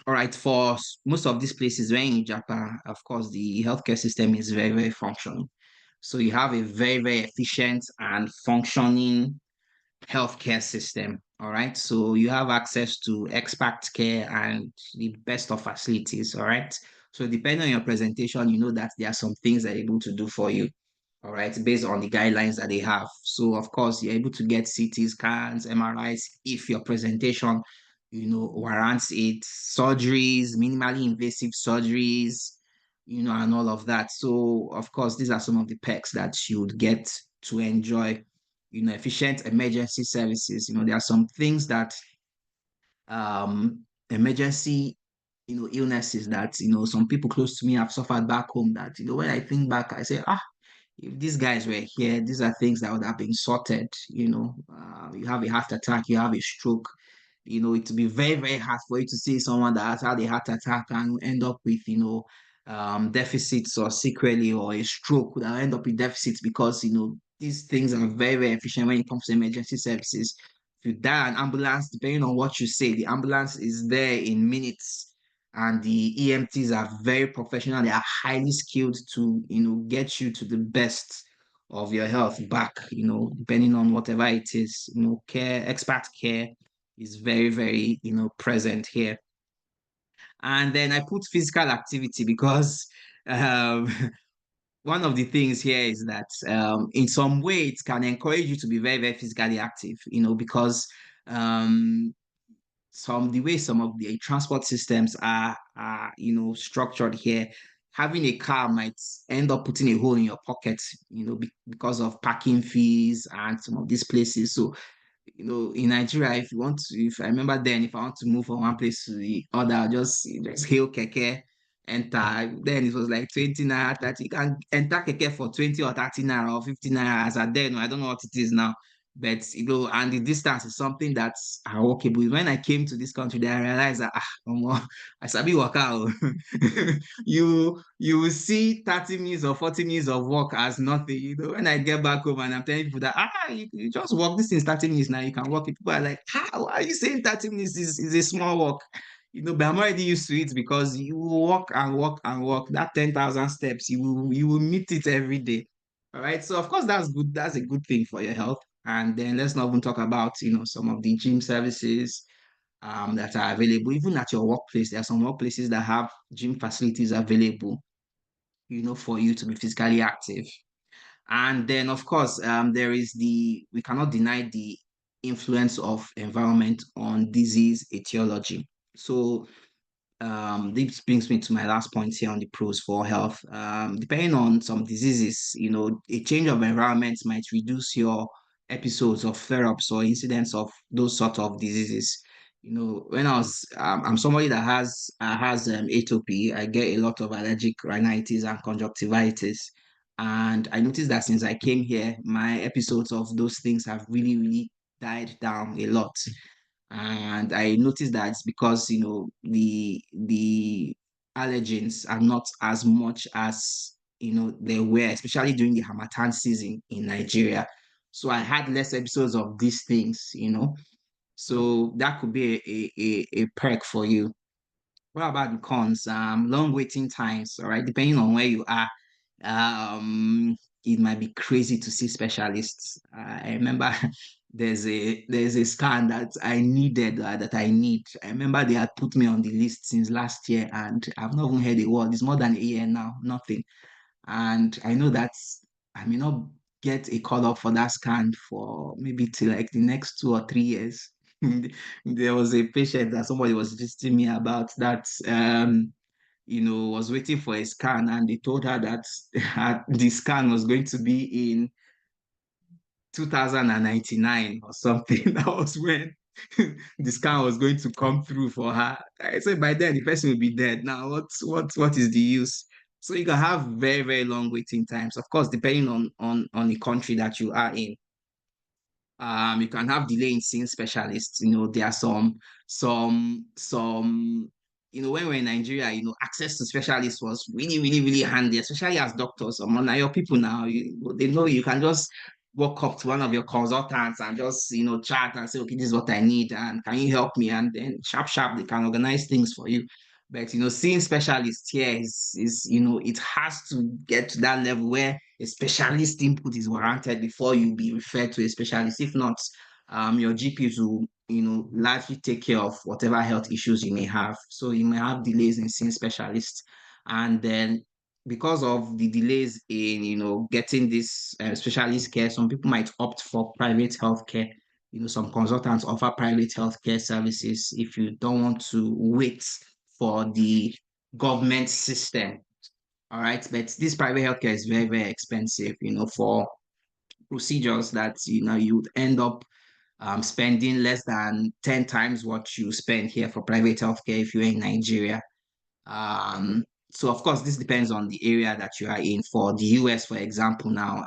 All right. For most of these places, when in Japan, of course, the healthcare system is very, very functional. So you have a very, very efficient and functioning healthcare system. All right. So you have access to expert care and the best of facilities. All right. So depending on your presentation, you know that there are some things they're able to do for you. All right, based on the guidelines that they have. So of course, you're able to get CT scans, MRIs if your presentation, warrants it, surgeries, minimally invasive surgeries, and all of that. So of course, these are some of the perks that you would get to enjoy, efficient emergency services. There are some things that emergency, illnesses that, some people close to me have suffered back home that, when I think back, I say, if these guys were here, these are things that would have been sorted. You have a heart attack, you have a stroke. It would be very, very hard for you to see someone that has had a heart attack and end up with, deficits or sequelae, or a stroke that end up with deficits because, these things are very, very efficient when it comes to emergency services. If you die an ambulance, depending on what you say, the ambulance is there in minutes and the EMTs are very professional. They are highly skilled to, get you to the best of your health back, depending on whatever it is, expert care is very, very, present here. And then I put physical activity because um, one of the things here is that in some way it can encourage you to be very, very physically active, because um, the way some of the transport systems are structured here, having a car might end up putting a hole in your pocket, because of parking fees and some of these places. So in Nigeria, if I remember then, if I want to move from one place to the other, I'll just hail keke, enter. Then it was like 20 naira, 30. You can enter keke for 20 or 30 naira or 50 naira as at then. I don't know what it is now. But and the distance is something that's walkable. When I came to this country, then I realized that I sabi waka. You will see 30 minutes or 40 minutes of walk as nothing. When I get back home and I'm telling people that you just walk this in 30 minutes now, you can walk it. People are like, how are you saying 30 minutes is a small walk? But I'm already used to it because you walk and walk and walk. That 10,000 steps, you will meet it every day. All right. So of course that's good. That's a good thing for your health. And then let's not even talk about, some of the gym services that are available. Even at your workplace, there are some workplaces that have gym facilities available, for you to be physically active. And then, of course, we cannot deny the influence of environment on disease etiology. So, this brings me to my last point here on the pros for health. Depending on some diseases, a change of environment might reduce your episodes of flare-ups or incidents of those sort of diseases. When I'm somebody that has atopy. I get a lot of allergic rhinitis and conjunctivitis, and I noticed that since I came here, my episodes of those things have really, really died down a lot. And I noticed that it's because the allergens are not as much as they were, especially during the Harmattan season in Nigeria. So I had less episodes of these things. So that could be a perk for you. What about the cons? Long waiting times, all right, depending on where you are. Um, it might be crazy to see specialists. I remember there's a scan that I needed that I need. I remember they had put me on the list since last year, and I've not even heard a word. It's more than a year now, nothing. And I know that I may not get a call up for that scan for maybe till like the next 2 or 3 years. There was a patient that somebody was visiting me about that was waiting for a scan, and they told her that the scan was going to be in 2099 or something. That was when the scan was going to come through for her. I said by then the person will be dead. Now what is the use? So you can have very, very long waiting times. Of course, depending on the country that you are in. You can have delay in seeing specialists. There are some when we're in Nigeria, access to specialists was really, really, really handy, especially as doctors. Now your people now, they know you can just walk up to one of your consultants and just chat and say, okay, this is what I need, and can you help me? And then sharp, sharp, they can organize things for you. But seeing specialists here is it has to get to that level where a specialist input is warranted before you be referred to a specialist. If not, your GPs will largely take care of whatever health issues you may have. So you may have delays in seeing specialists, and then because of the delays in getting this specialist care, some people might opt for private healthcare. Some consultants offer private healthcare services if you don't want to wait for the government system. All right, but this private healthcare is very, very expensive, for procedures that you would end up spending less than 10 times what you spend here for private healthcare if you're in Nigeria. So of course, this depends on the area that you are in. For the US, for example, now,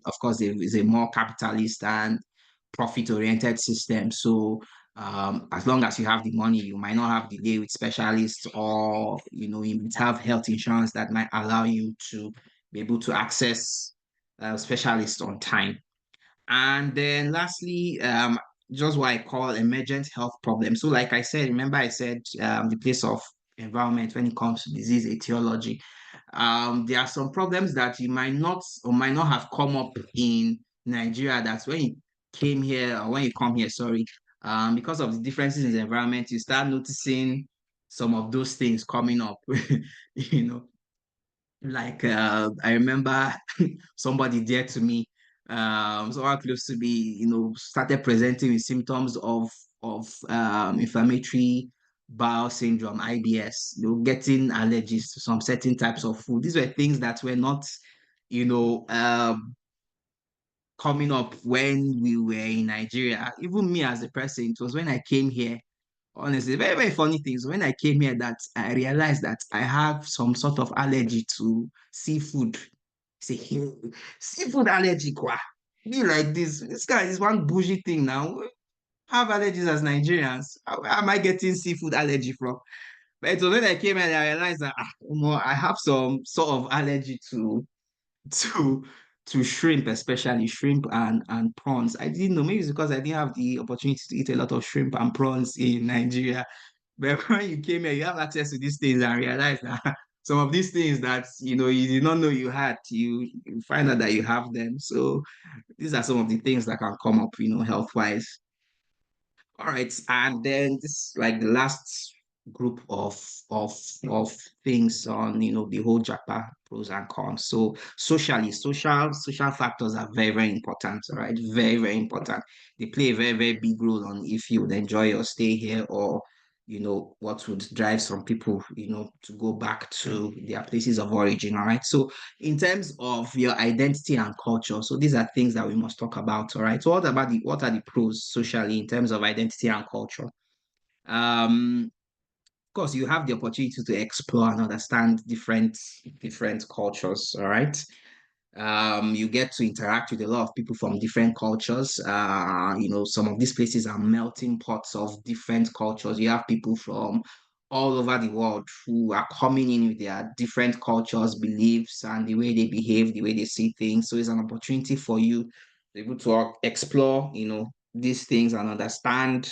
of course, there is a more capitalist and profit-oriented system. So as long as you have the money, you might not have delay with specialists, or you might have health insurance that might allow you to be able to access specialists on time. And then lastly, just what I call emergent health problems. So, like I said, remember I said the place of environment when it comes to disease etiology. There are some problems that you might not or might not have come up in Nigeria. That's when you came here, or when you come here, sorry, because of the differences in the environment, you start noticing some of those things coming up. you know, like I remember somebody dear to me, someone close to me, started presenting with symptoms of inflammatory bowel syndrome, IBS, getting allergies to some certain types of food. These were things that were not, you know, um, coming up when we were in Nigeria. Even me as a person, it was when I came here. Honestly, very, very funny things. When I came here, that I realized that I have some sort of allergy to seafood. Say, "Hey, seafood allergy, kwa. Be like this. This guy is one bougie thing now. Have allergies as Nigerians. Where am I getting seafood allergy from?" But it was when I came here, I realized that I have some sort of allergy to shrimp, especially shrimp and prawns. I didn't know. Maybe it's because I didn't have the opportunity to eat a lot of shrimp and prawns in Nigeria. But when you came here, you have access to these things and realize that some of these things that you did not know you had, you find out that you have them. So these are some of the things that can come up, health wise. All right, and then this like the last group of of things on the whole Japa pros and cons. So socially, social factors are very, very important. All right, very, very important. They play a very, very big role on if you would enjoy your stay here, or what would drive some people to go back to their places of origin. All right, so in terms of your identity and culture. So these are things that we must talk about. All right. So what are the pros socially in terms of identity and culture? Of course, you have the opportunity to explore and understand different cultures. All right. You get to interact with a lot of people from different cultures. Some of these places are melting pots of different cultures. You have people from all over the world who are coming in with their different cultures, beliefs, and the way they behave, the way they see things. So it's an opportunity for you to be able to explore, these things and understand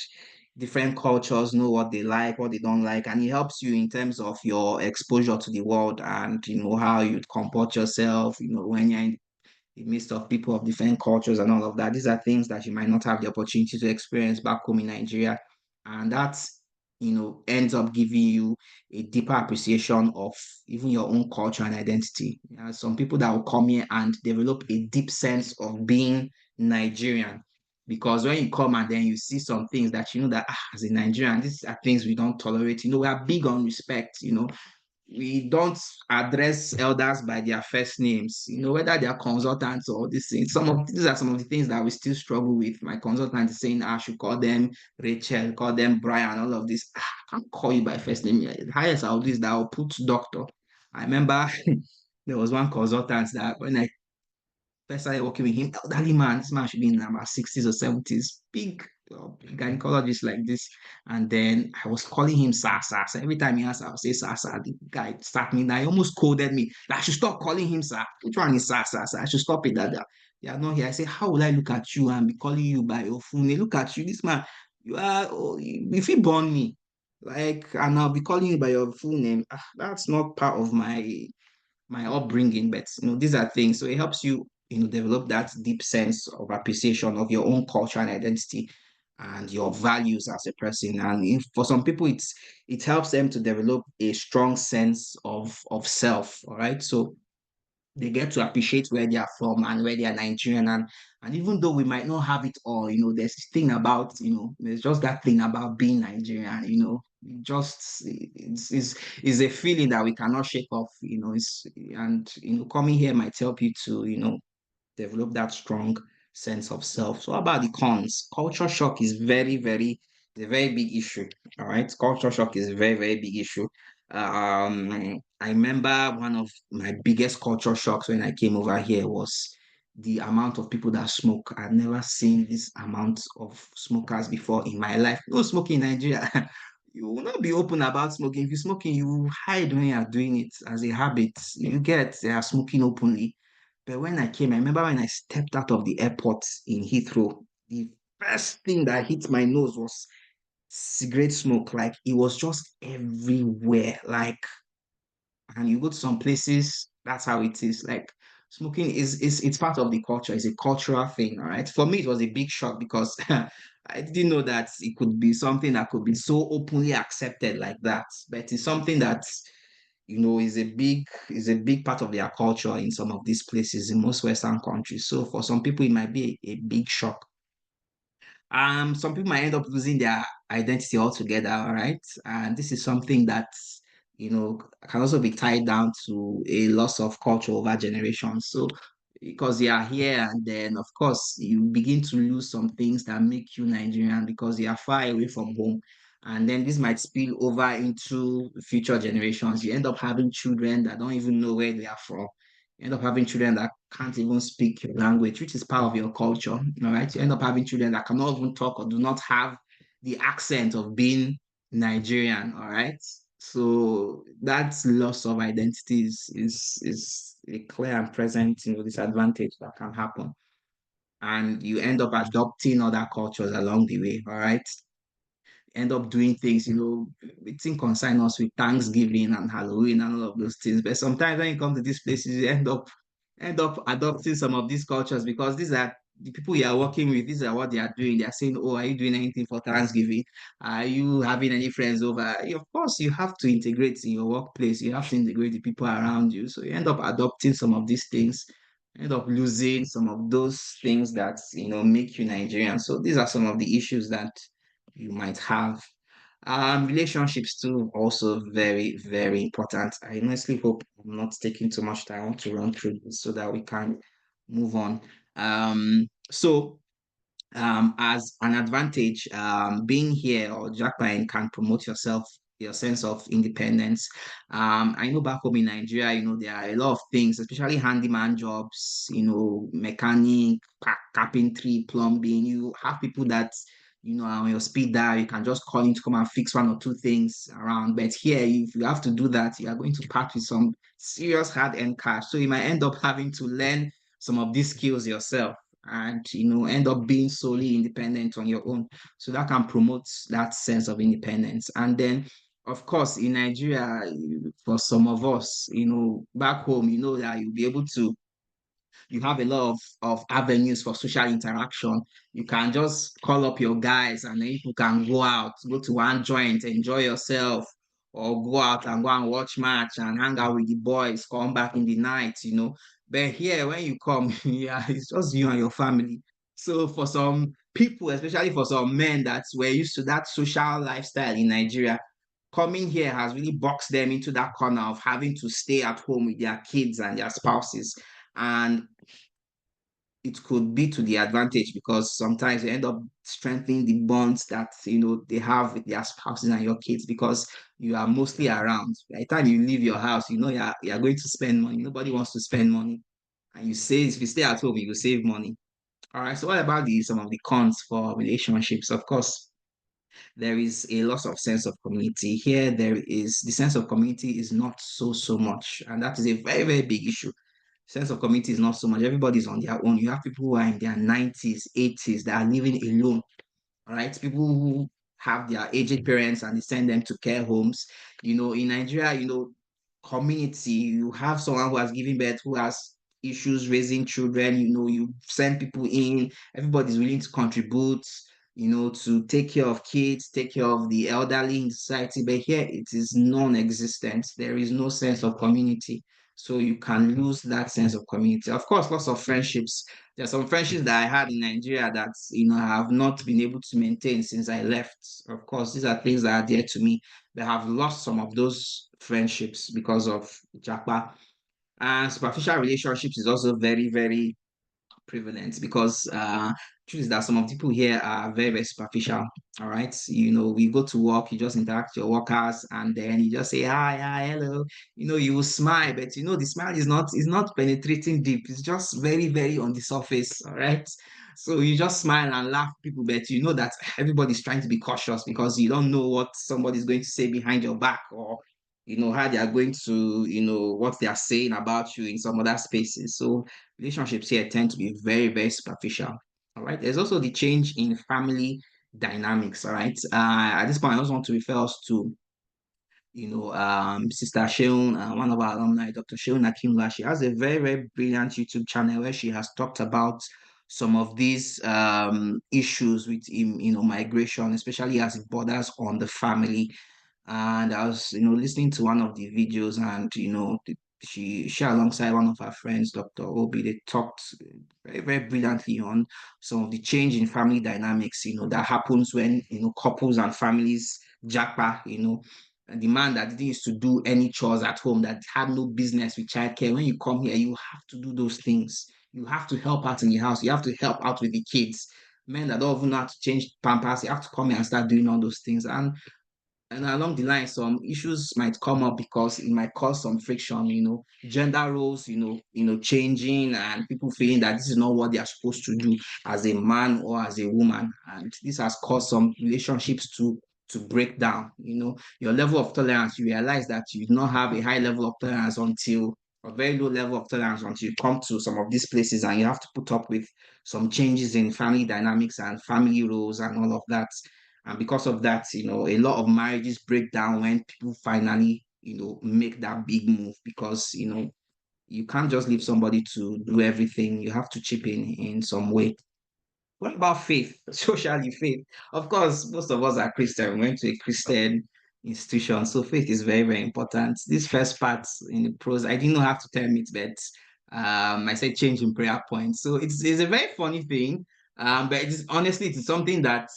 different cultures, know what they like, what they don't like, and it helps you in terms of your exposure to the world and how you comport yourself, when you're in the midst of people of different cultures and all of that. These are things that you might not have the opportunity to experience back home in Nigeria. And that's, ends up giving you a deeper appreciation of even your own culture and identity. Some people that will come here and develop a deep sense of being Nigerian. Because when you come and then you see some things that that as a Nigerian, these are things we don't tolerate. We are big on respect. We don't address elders by their first names, whether they are consultants or these things. These are some of the things that we still struggle with. My consultant is saying I should call them Rachel, call them Brian, all of this. I can't call you by first name. The highest I'll do is that I'll put doctor. I remember there was one consultant that when I first started working with him, elderly man, this man should be in about 60s or 70s, big gynecologist like this. And then I was calling him sir, sir. So every time he asked, I would say sir, sir. The guy sat me down. He almost scolded me. Like, I should stop calling him sir. Which one is sir, sir, sir? I should stop it, that. They are not here. I say, how will I look at you and be calling you by your full name? Look at you, this man. You are, if he born me, like, and I'll be calling you by your full name. That's not part of my upbringing, but these are things. So it helps you, develop that deep sense of appreciation of your own culture and identity and your values as a person. And for some people, it helps them to develop a strong sense of self. All right. So they get to appreciate where they are from and where they are Nigerian. And even though we might not have it all, there's this thing about, there's just that thing about being Nigerian, just it's a feeling that we cannot shake off, and coming here might help you to, develop that strong sense of self. So how about the cons? Culture shock is a very big issue. All right. Culture shock is a very, very big issue. I remember one of my biggest culture shocks when I came over here was the amount of people that smoke. I've never seen this amount of smokers before in my life. No smoking in Nigeria. You will not be open about smoking. If you're smoking, you hide when you are doing it as a habit. You get they are smoking openly. But when I came, I remember when I stepped out of the airport in Heathrow, the first thing that hit my nose was cigarette smoke. Like it was just everywhere. Like, and you go to some places, that's how it is. Like smoking is it's part of the culture, it's a cultural thing. All right. For me, it was a big shock because I didn't know that it could be something that could be so openly accepted like that. But it's something that is a big part of their culture in some of these places in most Western countries. So for some people, it might be a big shock. Some people might end up losing their identity altogether, all right? And this is something that, can also be tied down to a loss of culture over generations. So because you are here and then of course you begin to lose some things that make you Nigerian because you are far away from home. And then this might spill over into future generations. You end up having children that don't even know where they are from. You end up having children that can't even speak your language, which is part of your culture. All right. You end up having children that cannot even talk or do not have the accent of being Nigerian. All right. So that loss of identity is a clear and present disadvantage that can happen. And you end up adopting other cultures along the way. All right, end up doing things, we think concern us with Thanksgiving and Halloween and all of those things. But sometimes when you come to these places, you end up adopting some of these cultures because these are the people you are working with, these are what they are doing. They are saying, oh, are you doing anything for Thanksgiving? Are you having any friends over? Of course, you have to integrate in your workplace. You have to integrate the people around you. So you end up adopting some of these things, end up losing some of those things that make you Nigerian. So these are some of the issues that you might have. Relationships too, also very, very important. I honestly hope I'm not taking too much time. I want to run through this so that we can move on. So as an advantage, being here or Japaing can promote yourself, your sense of independence. I know back home in Nigeria, there are a lot of things, especially handyman jobs, mechanic, carpentry, plumbing. You have people that, are on your speed dial. You can just call in to come and fix one or two things around. But here, if you have to do that, you are going to part with some serious hard-earned cash. So you might end up having to learn some of these skills yourself and end up being solely independent on your own. So that can promote that sense of independence. And then, of course, in Nigeria, for some of us, back home, that you'll be able to, you have a lot of avenues for social interaction. You can just call up your guys and then you can go out, go to one joint, enjoy yourself, or go out and go and watch match and hang out with the boys, come back in the night. But here, when you come, yeah, it's just you and your family. So for some people, especially for some men that were used to that social lifestyle in Nigeria, coming here has really boxed them into that corner of having to stay at home with their kids and their spouses. And it could be to the advantage because sometimes you end up strengthening the bonds that they have with their spouses and your kids because you are mostly around. By the time you leave your house, you're going to spend money. Nobody wants to spend money. And you say if you stay at home, you will save money. All right. So what about some of the cons for relationships? Of course, there is a loss of sense of community. Here, there is the sense of community is not so much. And that is a very, very big issue. Sense of community is not so much. Everybody's on their own. You have people who are in their 90s, 80s that are living alone. All right. People who have their aged parents and they send them to care homes. In Nigeria, community, you have someone who has given birth, who has issues raising children, you send people in, everybody's willing to contribute, to take care of kids, take care of the elderly in society. But here it is non-existent. There is no sense of community. So you can lose that sense of community. Of course, lots of friendships. There are some friendships that I had in Nigeria that I have not been able to maintain since I left. Of course, these are things that are dear to me. They have lost some of those friendships because of Japa. And superficial relationships is also very, very prevalent because truth is that some of the people here are very, very superficial. All right. We go to work, you just interact with your workers and then you just say hi, hello. You will smile, but the smile is not penetrating deep. It's just very, very on the surface. All right. So you just smile and laugh people, but you know that everybody's trying to be cautious because you don't know what somebody's going to say behind your back or how they are going to, what they are saying about you in some other spaces. So relationships here tend to be very, very superficial. All right. There's also the change in family dynamics. All right. At this point, I just want to refer us to, Sister Sheun, one of our alumni, Dr. Sheun Akimla. She has a very, very brilliant YouTube channel where she has talked about some of these issues with migration, especially as it borders on the family. And I was, listening to one of the videos, and she alongside one of her friends, Dr. Obi, they talked very, very brilliantly on some of the change in family dynamics, that happens when couples and families japa, and the man that didn't used to do any chores at home, that had no business with childcare. When you come here, you have to do those things. You have to help out in the house. You have to help out with the kids. Men that don't even know how to change pampers, you have to come here and start doing all those things. And along the line, some issues might come up because it might cause some friction, gender roles, changing and people feeling that this is not what they are supposed to do as a man or as a woman. And this has caused some relationships to break down. Your level of tolerance, you realize that you do not have a high level of tolerance until a very low level of tolerance until you come to some of these places and you have to put up with some changes in family dynamics and family roles and all of that. And because of that, a lot of marriages break down when people finally, make that big move because, you can't just leave somebody to do everything. You have to chip in some way. What about faith? Socially, faith. Of course, most of us are Christian. We went to a Christian institution, so faith is very, very important. This first part in the pros, I didn't know how to term it, but I said change in prayer points. So it's a very funny thing. But it is something that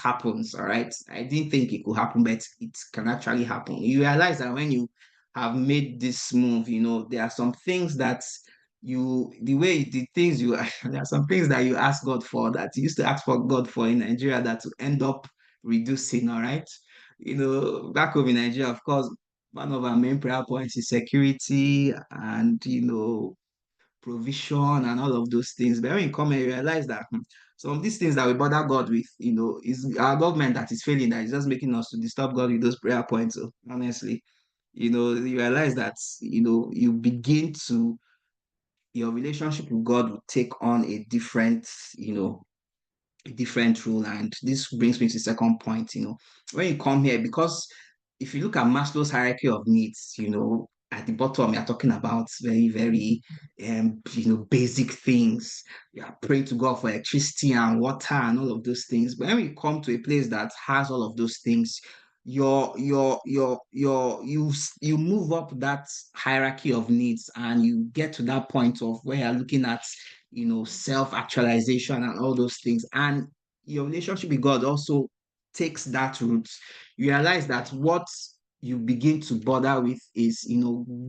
happens. All right, I didn't think it could happen, but it can actually happen. You realize that when you have made this move, there are some things that the way the things you there are some things that you ask God for that you used to ask for God for in Nigeria that will end up reducing, all right? Back home in Nigeria, of course, one of our main prayer points is security and provision and all of those things. But when you come and you realize that some of these things that we bother God with, is our government that is failing, that is just making us to disturb God with those prayer points. So honestly, you realize that, you begin to, your relationship with God will take on a different role. And this brings me to the second point, when you come here, because if you look at Maslow's hierarchy of needs, at the bottom, you're talking about very, very, basic things. You are praying to God for electricity and water and all of those things. But when we come to a place that has all of those things, you move up that hierarchy of needs and you get to that point of where you're looking at self-actualization and all those things. And your relationship with God also takes that route. You realize that what you begin to bother with is,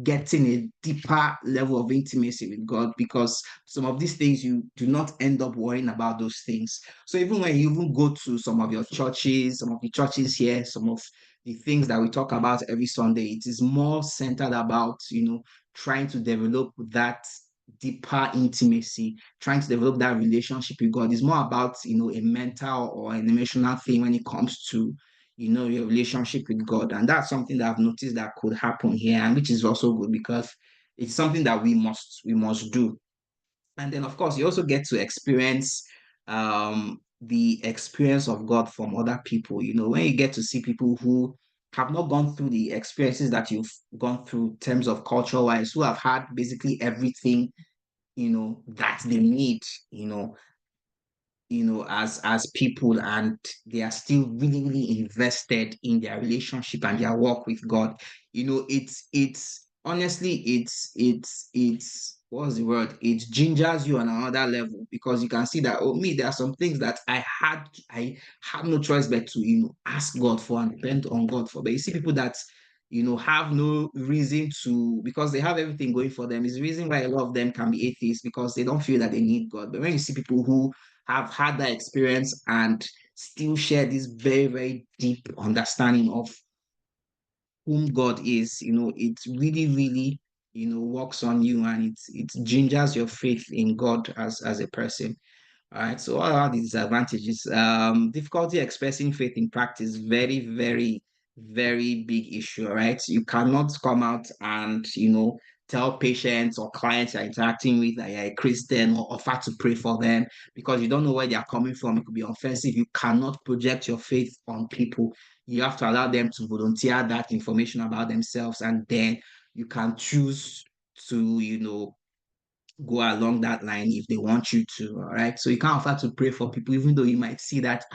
getting a deeper level of intimacy with God, because some of these things you do not end up worrying about those things. So even when you even go to some of your churches, some of the churches here, some of the things that we talk about every Sunday, it is more centered about, trying to develop that deeper intimacy, trying to develop that relationship with God. Is more about, a mental or an emotional thing when it comes to, your relationship with God. And that's something that I've noticed that could happen here, and which is also good because it's something that we must do. And then, of course, you also get to experience the experience of God from other people. When you get to see people who have not gone through the experiences that you've gone through in terms of culture wise, who have had basically everything, that they need, you know, as people, and they are still really, really invested in their relationship and their work with God. It's honestly, it's what's the word? It gingers you on another level, because you can see that, oh, me, there are some things that I had no choice but to, ask God for and depend on God for. But you see people that have no reason to, because they have everything going for them. Is the reason why a lot of them can be atheists, because they don't feel that they need God. But when you see people who have had that experience and still share this very, very deep understanding of whom God is, it really, really, works on you, and it gingers your faith in God as a person. All right. So what are the disadvantages? Difficulty expressing faith in practice, very, very, very big issue. All right. You cannot come out and, tell patients or clients you're interacting with that you're a Christian, or offer to pray for them, because you don't know where they're coming from. It could be offensive. You cannot project your faith on people. You have to allow them to volunteer that information about themselves, and then you can choose to, go along that line if they want you to. All right. So you can't afford to pray for people, even though you might see that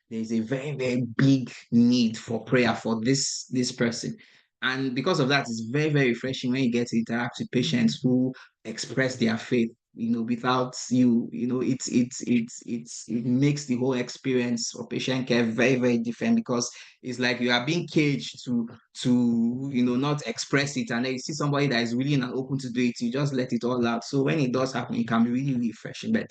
there's a very, very big need for prayer for this person. And because of that, it's very, very refreshing when you get to interact with patients who express their faith, without you, it makes the whole experience of patient care very, very different, because it's like you are being caged to not express it, and then you see somebody that is willing and open to do it, you just let it all out. So when it does happen, it can be really, really refreshing. But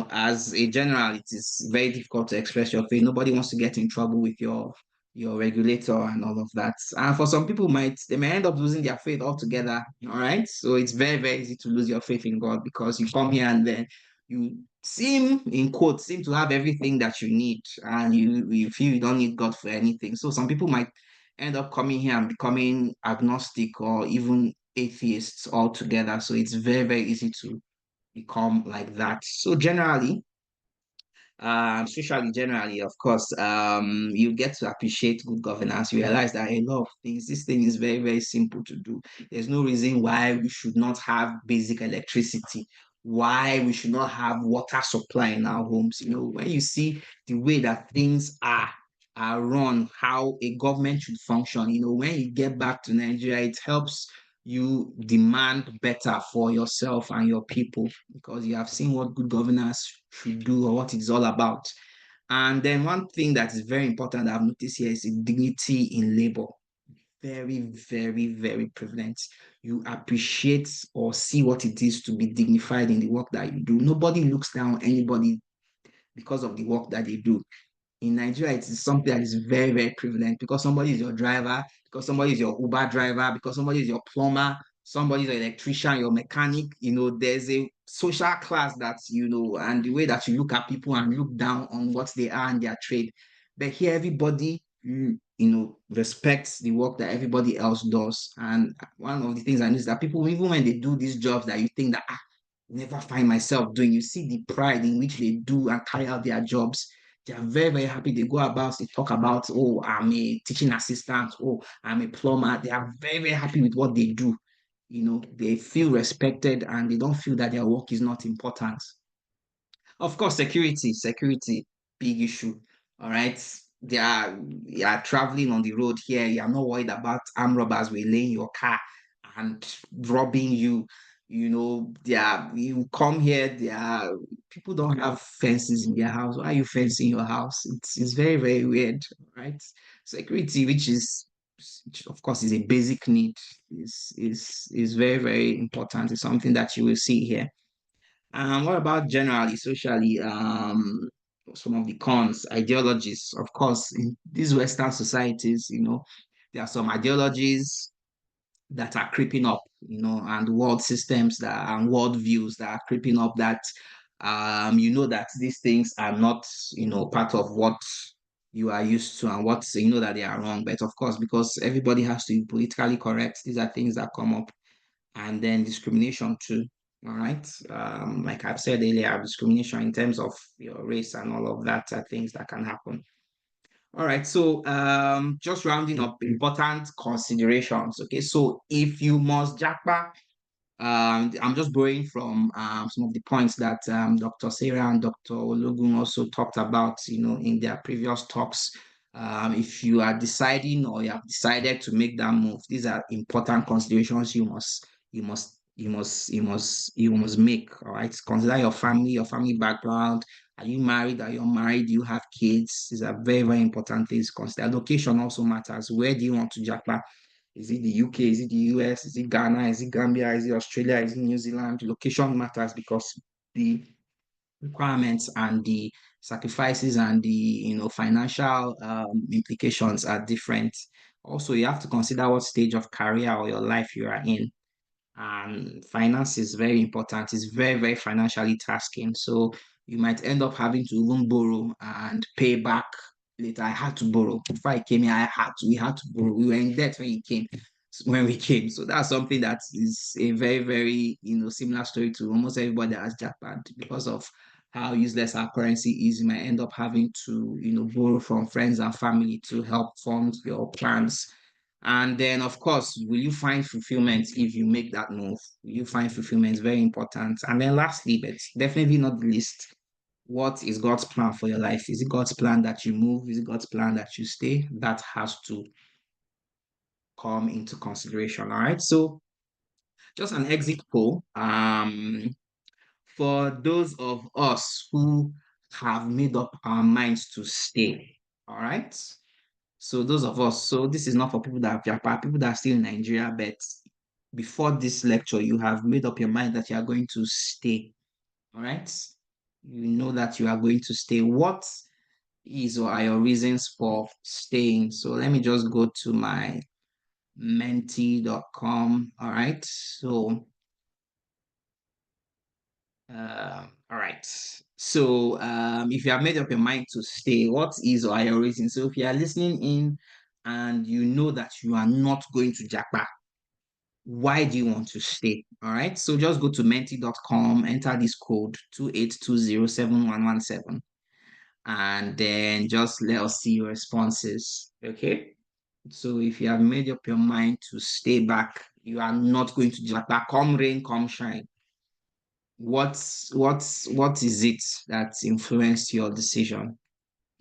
as a general, it is very difficult to express your faith. Nobody wants to get in trouble with your regulator and all of that. And for some people, they may end up losing their faith altogether. All right. So it's very, very easy to lose your faith in God, because you come here and then you seem, in quotes, seem to have everything that you need, and you feel you don't need God for anything. So some people might end up coming here and becoming agnostic or even atheists altogether. So it's very, very easy to become like that. So generally, socially, generally, of course, you get to appreciate good governance. You realize that a lot of things, this thing is very, very simple to do. There's no reason why we should not have basic electricity, why we should not have water supply in our homes. When you see the way that things are run, how a government should function, when you get back to Nigeria, it helps you demand better for yourself and your people, because you have seen what good governance should do or what it's all about. And then one thing that is very important that I've noticed here is the dignity in labor. very, very, very prevalent. You appreciate or see what it is to be dignified in the work that you do. Nobody looks down on anybody because of the work that they do. In Nigeria, it is something that is very, very prevalent because somebody is your driver, because somebody is your Uber driver, because somebody is your plumber, somebody is your electrician, your mechanic. There's a social class that's, and the way that you look at people and look down on what they are and their trade. But here, everybody, respects the work that everybody else does. And one of the things I know is that people, even when they do these jobs that you think that, never find myself doing, you see the pride in which they do and carry out their jobs. They are very, very happy. They go about, they talk about, oh, I'm a teaching assistant, oh, I'm a plumber. They are very, very happy with what they do. They feel respected and they don't feel that their work is not important. Of course, security, big issue. All right. You are traveling on the road here. You are not worried about armed robbers waylaying your car and robbing you. You come here, people don't have fences in their house. Why are you fencing your house? It's very, very weird, right? Security, which of course is a basic need, is very, very important. It's something that you will see here. What about generally, socially, some of the cons, ideologies? Of course, in these Western societies, there are some ideologies that are creeping up, and world systems and world views that are creeping up that, that these things are not, part of what you are used to and what, that they are wrong. But of course, because everybody has to be politically correct, these are things that come up. And then discrimination too. All right. Like I've said earlier, discrimination in terms of your race and all of that are things that can happen. All right. So just rounding up important considerations. Okay. So if you must japa, I'm just borrowing from some of the points that Dr. Sarah and Dr. Ologun also talked about, in their previous talks. If you are deciding or you have decided to make that move, these are important considerations you must make. All right. Consider your family background. Are you married? Are you unmarried? Do you have kids? These are very, very important things. Consider location also matters. Where do you want to japa? Is it the UK? Is it the US? Is it Ghana? Is it Gambia? Is it Australia? Is it New Zealand? Location matters because the requirements and the sacrifices and the financial implications are different. Also, you have to consider what stage of career or your life you are in. And finance is very important. It's very, very financially tasking. So you might end up having to even borrow and pay back later. I had to borrow. Before I came here, we had to borrow. We were in debt when we came. So that's something that is a very, very, similar story to almost everybody that has Japan because of how useless our currency is. You might end up having to, borrow from friends and family to help fund your plans. And then, of course, will you find fulfillment if you make that move? Will you find fulfillment? Very important. And then, lastly, but definitely not the least, what is God's plan for your life? Is it God's plan that you move? Is it God's plan that you stay? That has to come into consideration. All right. So, just an exit poll. For those of us who have made up our minds to stay. All right. So those of us, so this is not for people that have Japa, people that are still in Nigeria, but before this lecture, you have made up your mind that you are going to stay. All right. You know that you are going to stay. What is or are your reasons for staying? So let me just go to my menti.com. All right. So all right. So if you have made up your mind to stay, what is or are your reasons? So if you are listening in and you know that you are not going to Japa, why do you want to stay? All right. So just go to menti.com, enter this code 28207117, and then just let us see your responses. Okay. So if you have made up your mind to stay back, you are not going to Japa, come rain, come shine. What is it that influenced your decision?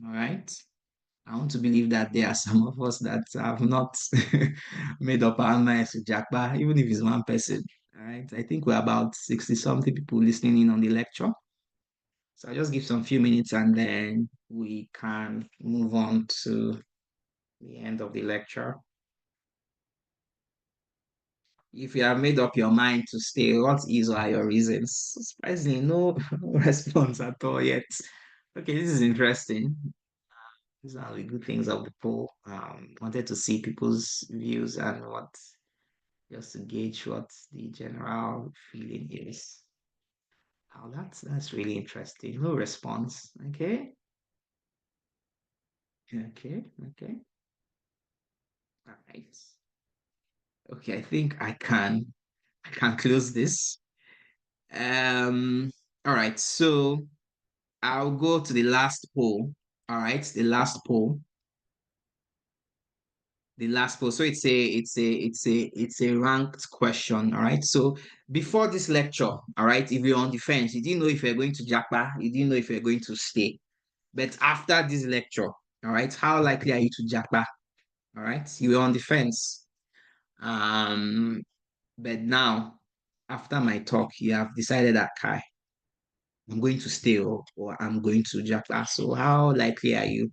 All right. I want to believe that there are some of us that have not made up our minds to Jakba, even if it's one person. All right. I think we're about 60 something people listening in on the lecture. So I'll just give some few minutes and then we can move on to the end of the lecture. If you have made up your mind to stay, what is or are your reasons? Surprisingly, no response at all yet. Okay, this is interesting. These are the good things of the poll. Wanted to see people's views and what, just to gauge what the general feeling is. Oh, that's really interesting. No response. Okay. Okay. Okay. All right. Okay, I can close this. Um, all right, so I'll go to the last poll. All right, the last poll. The last poll. So it's a ranked question. All right. So before this lecture, all right, if you're on the fence, you didn't know if you're going to Japa, you didn't know if you're going to stay. But after this lecture, all right, how likely are you to Japa? All right, you were on the fence. Um, but now, after my talk, you have decided that Kai, I'm going to stay or I'm going to Japa. So how likely are you?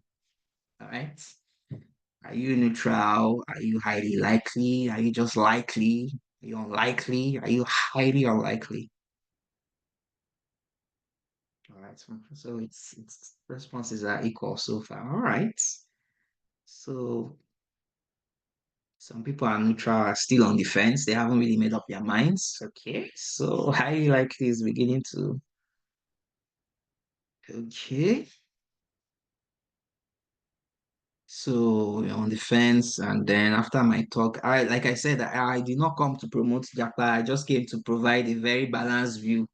All right. Are you neutral? Are you highly likely? Are you just likely? Are you unlikely? Are you highly unlikely? All right. So it's responses are equal so far. All right. So some people are neutral, are still on the fence. They haven't really made up their minds. Okay. So highly likely is beginning to. Okay. So you're on the fence, and then after my talk, I like I said, I did not come to promote Japa. I just came to provide a very balanced view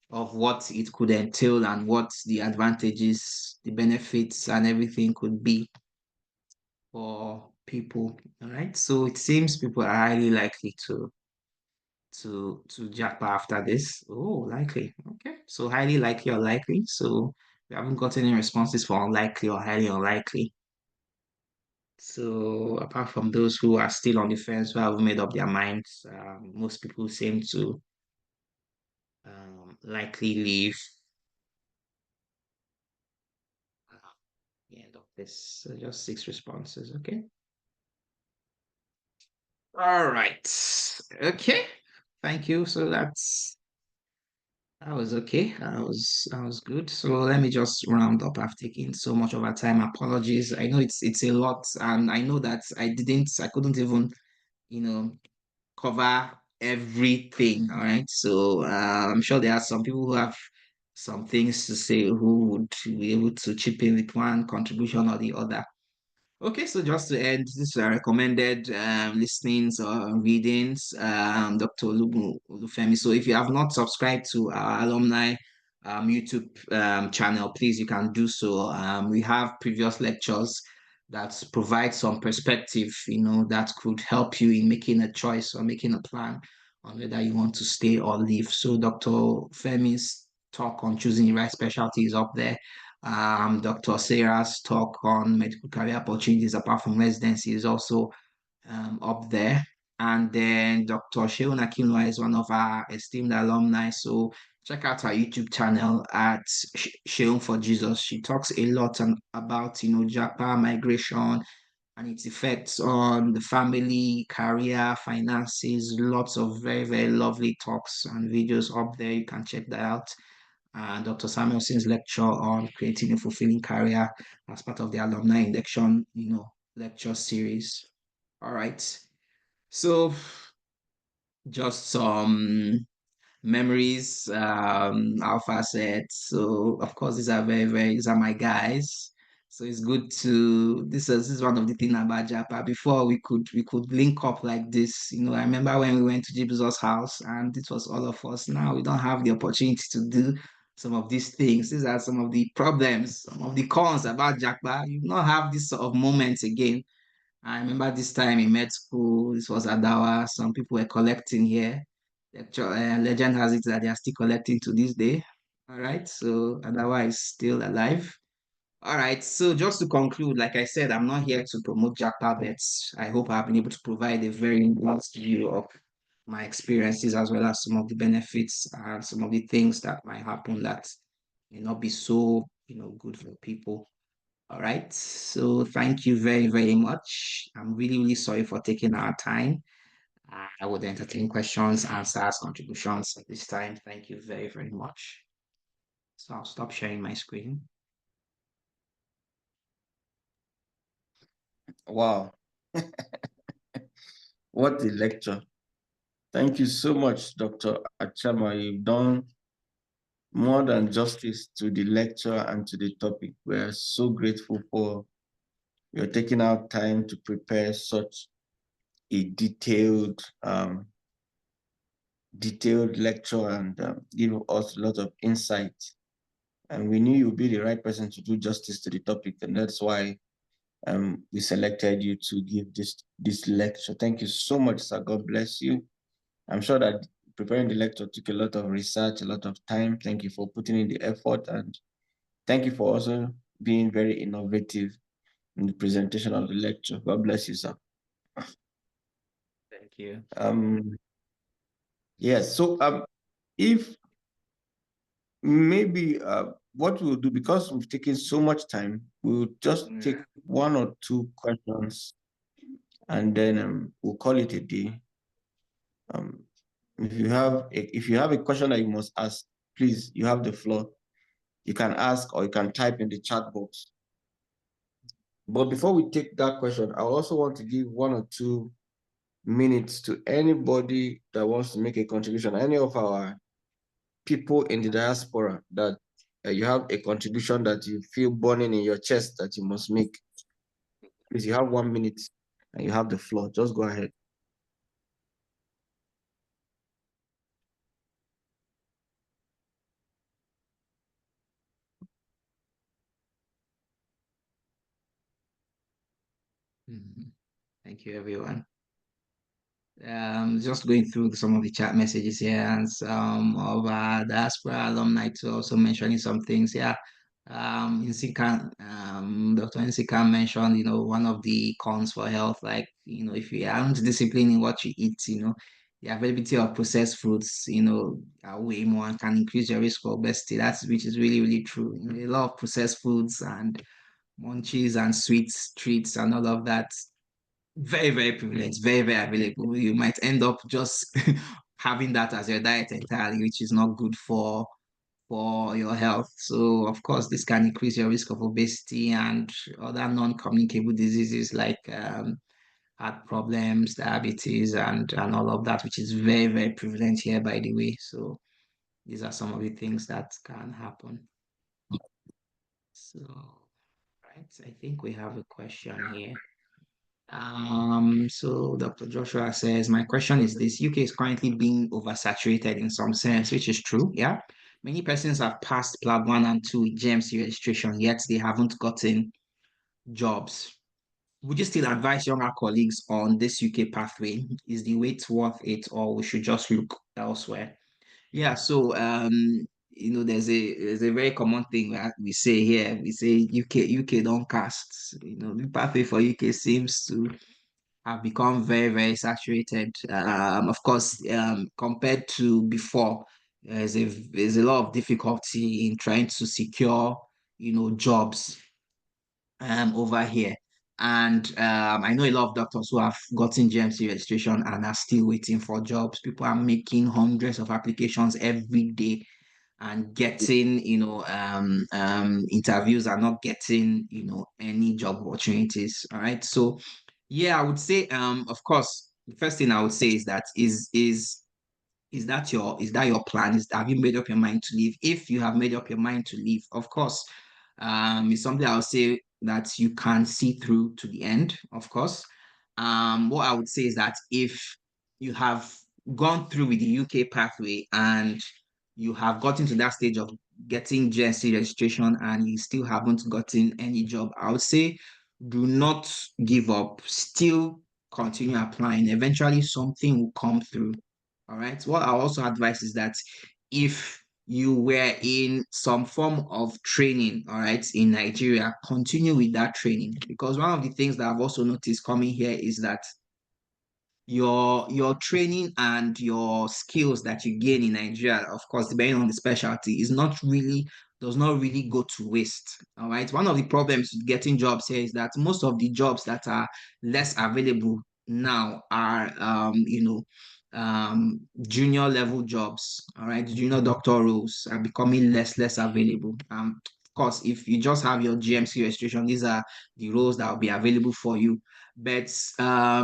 of what it could entail and what the advantages, the benefits, and everything could be for people. All right. So it seems people are highly likely to Japa after this. Oh, likely. Okay. So highly likely or likely. So we haven't got any responses for unlikely or highly unlikely. So apart from those who are still on the fence, who haven't made up their minds, most people seem to likely leave the end of this. So just six responses. Okay. All right. Okay. Thank you. So that was okay. That was good. So let me just round up. I've taken so much of our time. Apologies. I know it's a lot, and I know that I couldn't even, you know, cover everything. All right. So I'm sure there are some people who have some things to say who would be able to chip in with one contribution or the other. Okay, so just to end, this are recommended listenings or readings, Dr. Olufemi. So if you have not subscribed to our alumni YouTube channel, please you can do so. We have previous lectures that provide some perspective, that could help you in making a choice or making a plan on whether you want to stay or leave. So Dr. Femi's talk on choosing the right specialty is up there. Dr. Sarah's talk on medical career opportunities apart from residency is also up there. And then Dr. Sheon Akinwa is one of our esteemed alumni. So check out our YouTube channel at Sheon for Jesus. She talks a lot about, Japa migration and its effects on the family, career, finances. Lots of very, very lovely talks and videos up there. You can check that out. Dr. Samuelson's lecture on creating a fulfilling career as part of the alumni induction, lecture series. All right. So just some memories, Alpha said. So of course these are my guys. So it's good to this is one of the things about Japa. Before we could link up like this. I remember when we went to Jesus' house and it was all of us. Now we don't have the opportunity to do some of these things. These are some of the problems, some of the cons about Japa. You don't have this sort of moments again. I remember this time in med school, this was Adawa, some people were collecting here. Legend has it that they are still collecting to this day. All right, so Adawa is still alive. All right, so just to conclude, like I said, I'm not here to promote Japa bets. I hope I've been able to provide a very nuanced view of my experiences as well as some of the benefits and some of the things that might happen that may not be so, good for people. All right. So thank you very, very much. I'm really, really sorry for taking our time. I would entertain questions, answers, contributions at this time. Thank you very, very much. So I'll stop sharing my screen. Wow, what a lecture. Thank you so much, Dr. Achema. You've done more than justice to the lecture and to the topic. We're so grateful for your taking out time to prepare such a detailed lecture and give us a lot of insight. And we knew you'd be the right person to do justice to the topic, and that's why we selected you to give this lecture. Thank you so much, sir. God bless you. I'm sure that preparing the lecture took a lot of research, a lot of time. Thank you for putting in the effort, and thank you for also being very innovative in the presentation of the lecture. God bless you, sir. Thank you. Yes, so if maybe what we'll do, because we've taken so much time, we'll just take one or two questions and then we'll call it a day. If you have a question that you must ask, please, you have the floor. You can ask or you can type in the chat box. But before we take that question, I also want to give 1 or 2 minutes to anybody that wants to make a contribution, any of our people in the diaspora, that you have a contribution that you feel burning in your chest that you must make. Please, you have 1 minute and you have the floor. Just go ahead. Thank you, everyone. Just going through some of the chat messages here, and some of our diaspora alumni to also mentioning some things. Yeah, Dr. Nsika mentioned, one of the cons for health, like, if you aren't disciplined in what you eat, the availability of processed foods, are way more and can increase your risk of obesity. That's which is really, really true. A lot of processed foods and munchies and sweets, treats, and all of that, very, very prevalent, very, very available. You might end up just having that as your diet entirely, which is not good for your health. So, of course, this can increase your risk of obesity and other non-communicable diseases like heart problems, diabetes, and all of that, which is very, very prevalent here, by the way. So, these are some of the things that can happen. So, right, I think we have a question here. So Dr. Joshua says, my question is this: UK is currently being oversaturated in some sense, which is true. Yeah. Many persons have passed PLAB 1 and 2 with GMC registration, yet they haven't gotten jobs. Would you still advise younger colleagues on this UK pathway? Is the wait worth it, or we should just look elsewhere? Yeah, so there's a very common thing that we say here. We say UK don't cast. The pathway for UK seems to have become very, very saturated. Of course, compared to before, there's a lot of difficulty in trying to secure, jobs over here. And I know a lot of doctors who have gotten GMC registration and are still waiting for jobs. People are making hundreds of applications every day and getting, interviews and not getting, any job opportunities. All right. So yeah, I would say, of course, the first thing I would say is that is that your plan? Have you made up your mind to leave? If you have made up your mind to leave, of course, it's something I'll say that you can see through to the end, of course. What I would say is that if you have gone through with the UK pathway and you have gotten to that stage of getting GNC registration and you still haven't gotten any job, I would say do not give up. Still continue applying. Eventually, something will come through. All right. What I also advise is that if you were in some form of training, all right, in Nigeria, continue with that training. Because one of the things that I've also noticed coming here is that your training and your skills that you gain in Nigeria, of course, depending on the specialty, does not really go to waste. All right. One of the problems with getting jobs here is that most of the jobs that are less available now are junior level jobs. All right, junior doctor roles are becoming less available. Of course, if you just have your GMC registration, these are the roles that will be available for you. But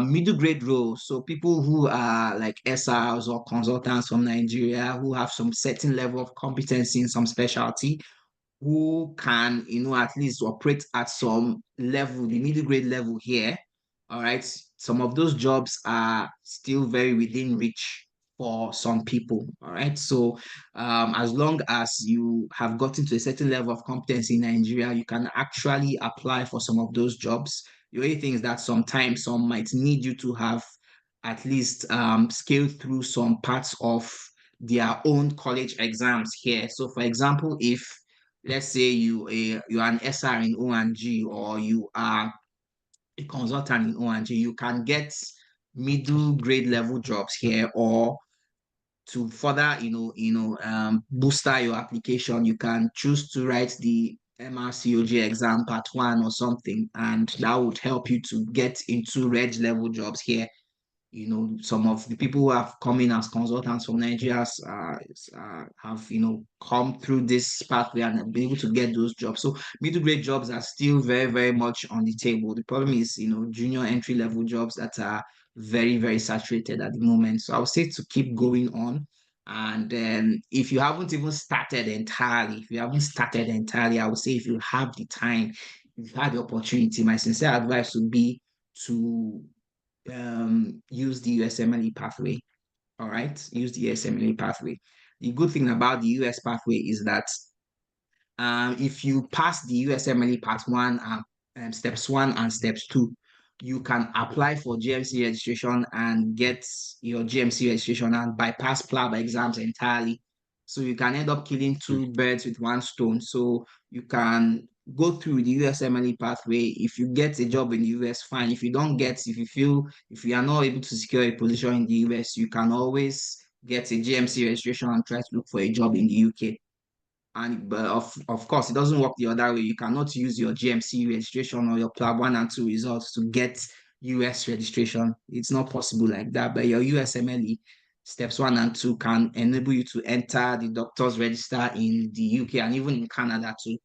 middle grade roles, so people who are like SRs or consultants from Nigeria who have some certain level of competency in some specialty, who can, at least operate at some level, the middle grade level here. All right. Some of those jobs are still very within reach for some people. All right. So, as long as you have gotten to a certain level of competence in Nigeria, you can actually apply for some of those jobs. The only thing is that sometimes some might need you to have at least scaled through some parts of their own college exams here. So, for example, if let's say you are an SR in O&G, or you are a consultant in O&G, you can get middle grade level jobs here, or to further, booster your application, you can choose to write the MRCOG exam part one or something, and that would help you to get into reg level jobs here. Some of the people who have come in as consultants from Nigeria have, come through this pathway and have been able to get those jobs. So middle grade jobs are still very, very much on the table. The problem is, junior entry level jobs that are very, very saturated at the moment. So I would say to keep going on. And then if you haven't even started entirely, I would say if you have the time, if you had the opportunity, my sincere advice would be to use the USMLE pathway. All right, use the USMLE pathway. The good thing about the US pathway is that if you pass the USMLE part one, steps one and steps two, you can apply for GMC registration and get your GMC registration and bypass PLAB exams entirely. So you can end up killing two birds with one stone. So you can go through the USMLE pathway. If you get a job in the US, fine. If you don't get, if you are not able to secure a position in the US, you can always get a GMC registration and try to look for a job in the UK. And but of course, it doesn't work the other way. You cannot use your GMC registration or your PLAB 1 and 2 results to get US registration. It's not possible like that. But your USMLE steps 1 and 2 can enable you to enter the doctor's register in the UK and even in Canada too.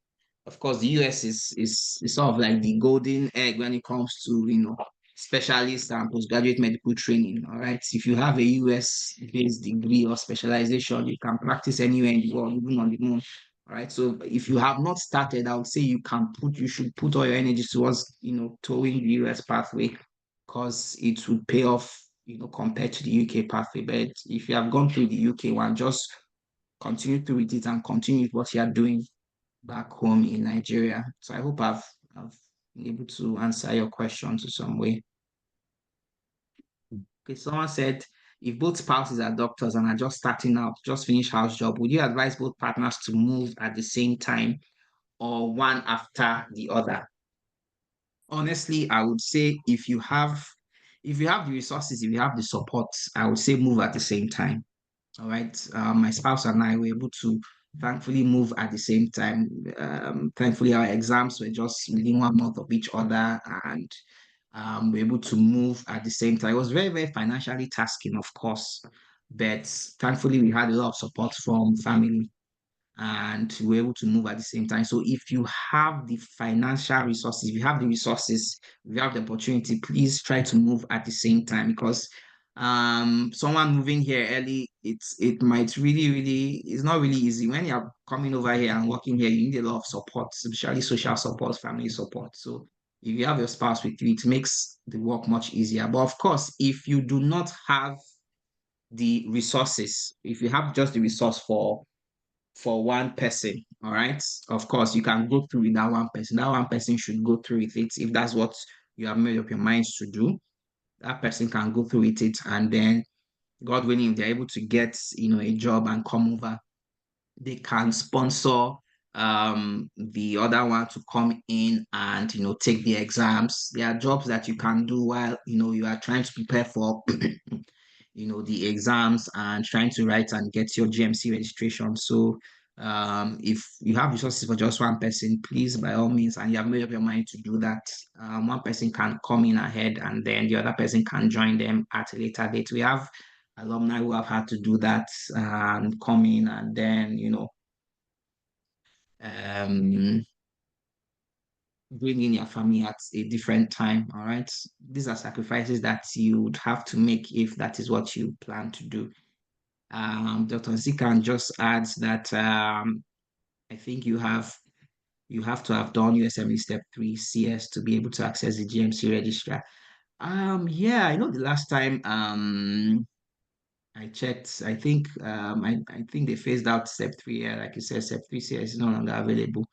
Of course, the US is sort of like the golden egg when it comes to, specialist and postgraduate medical training. All right. If you have a US based degree or specialization, you can practice anywhere in the world, even on the moon. All right. So if you have not started, I would say you should put all your energy towards, towing the US pathway, because it would pay off, compared to the UK pathway. But if you have gone through the UK one, just continue through with it and continue with what you are doing back home in Nigeria. So I hope I've been able to answer your question to some way. Okay, someone said, if both spouses are doctors and are just starting out, just finish house job, would you advise both partners to move at the same time or one after the other? Honestly, I would say if you have the resources, if you have the support, I would say move at the same time. All right. My spouse and I were able to thankfully move at the same time. Thankfully, our exams were just within 1 month of each other, and we're able to move at the same time. It was very, very financially tasking, of course, but thankfully, we had a lot of support from family, and we were able to move at the same time. So if you have the financial resources, if you have the resources, if you have the opportunity, please try to move at the same time, because someone moving here early, it might really, it's not really easy. When you're coming over here and working here, you need a lot of support, especially social support, family support. So if you have your spouse with you, it makes the work much easier. But of course, if you do not have the resources, if you have just the resource for one person, all right, of course, you can go through with that one person. That one person should go through with it if that's what you have made up your minds to do. That person can go through with it, and then God willing, if they're able to get, a job and come over, they can sponsor the other one to come in and, take the exams. There are jobs that you can do while, you are trying to prepare for the exams and trying to write and get your GMC registration. So If you have resources for just one person, please, by all means, and you have made up your mind to do that, one person can come in ahead and then the other person can join them at a later date. We have alumni who have had to do that and come in and then, um, bring in your family at a different time. All right. These are sacrifices that you would have to make if that is what you plan to do. Dr. Zikan just adds that I think you have to have done USMLE Step 3 CS to be able to access the GMC registrar. Yeah, I know the last time I checked, I think they phased out Step 3, like you said, Step 3 CS is no longer available.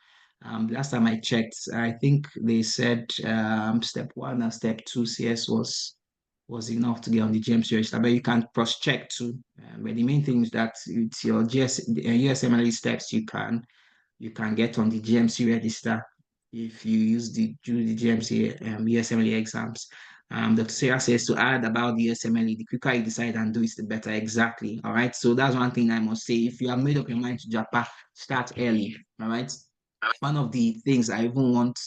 Last time I checked, I think they said Step 1 and Step 2 CS was enough to get on the GMC register, but you can cross-check too. But the main thing is that it's your USMLE steps you can get on the GMC register if you do the GMC USMLE exams. Dr. Sarah says to add about the USMLE, the quicker you decide and do it, the better. Exactly. All right. So that's one thing I must say. If you have made up your mind to Japa, start early. All right. One of the things I even want,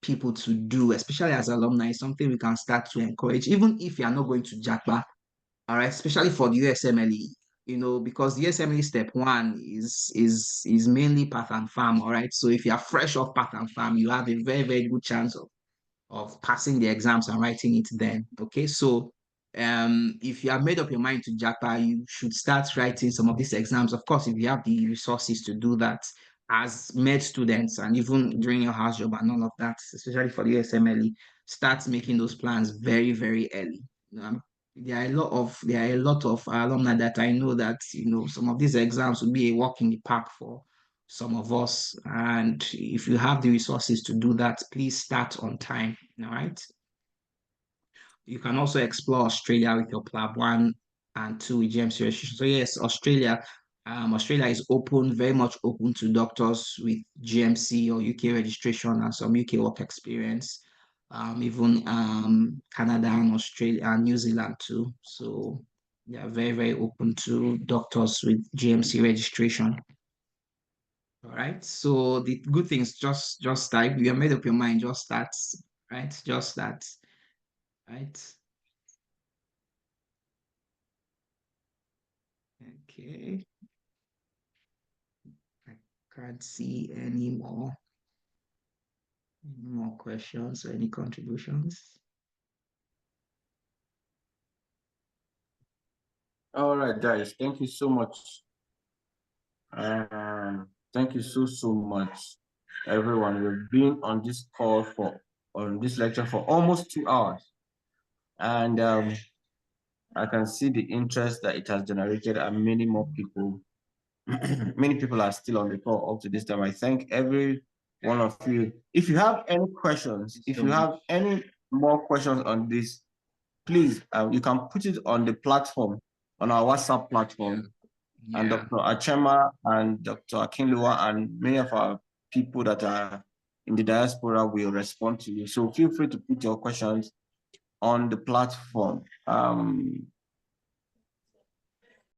people to do, especially as alumni, is something we can start to encourage, even if you are not going to Japa, all right, especially for the USMLE, because the USMLE step one is mainly path and farm, all right. So if you are fresh off path and farm, you have a very, very good chance of passing the exams and writing it then. Okay, so if you have made up your mind to Japa, you should start writing some of these exams. Of course, if you have the resources to do that as med students and even during your house job and all of that, especially for the USMLE, start making those plans very, very early. There are a lot of alumni that I know that some of these exams will be a walk in the park for some of us. And if you have the resources to do that, please start on time. All right. You can also explore Australia with your PLAB 1 and 2 with GMC registration. So yes, Australia is open, very much open to doctors with GMC or UK registration and some UK work experience. Even Canada and Australia and New Zealand too. So they are very, very open to doctors with GMC registration. All right. So the good things just start. You have made up your mind, just start, right? Just start, right? Okay. I can't see any more questions or any contributions. All right, guys. Thank you so much. Thank you so much, everyone. We've been on this lecture for almost 2 hours, and I can see the interest that it has generated, and many more people. Many people are still on the call up to this time. I thank every one of you. If you have any questions, if you have any more questions on this, please, you can put it on the platform, on our WhatsApp platform. Yeah. And Dr. Achema and Dr. Akinlua and many of our people that are in the diaspora will respond to you. So feel free to put your questions on the platform.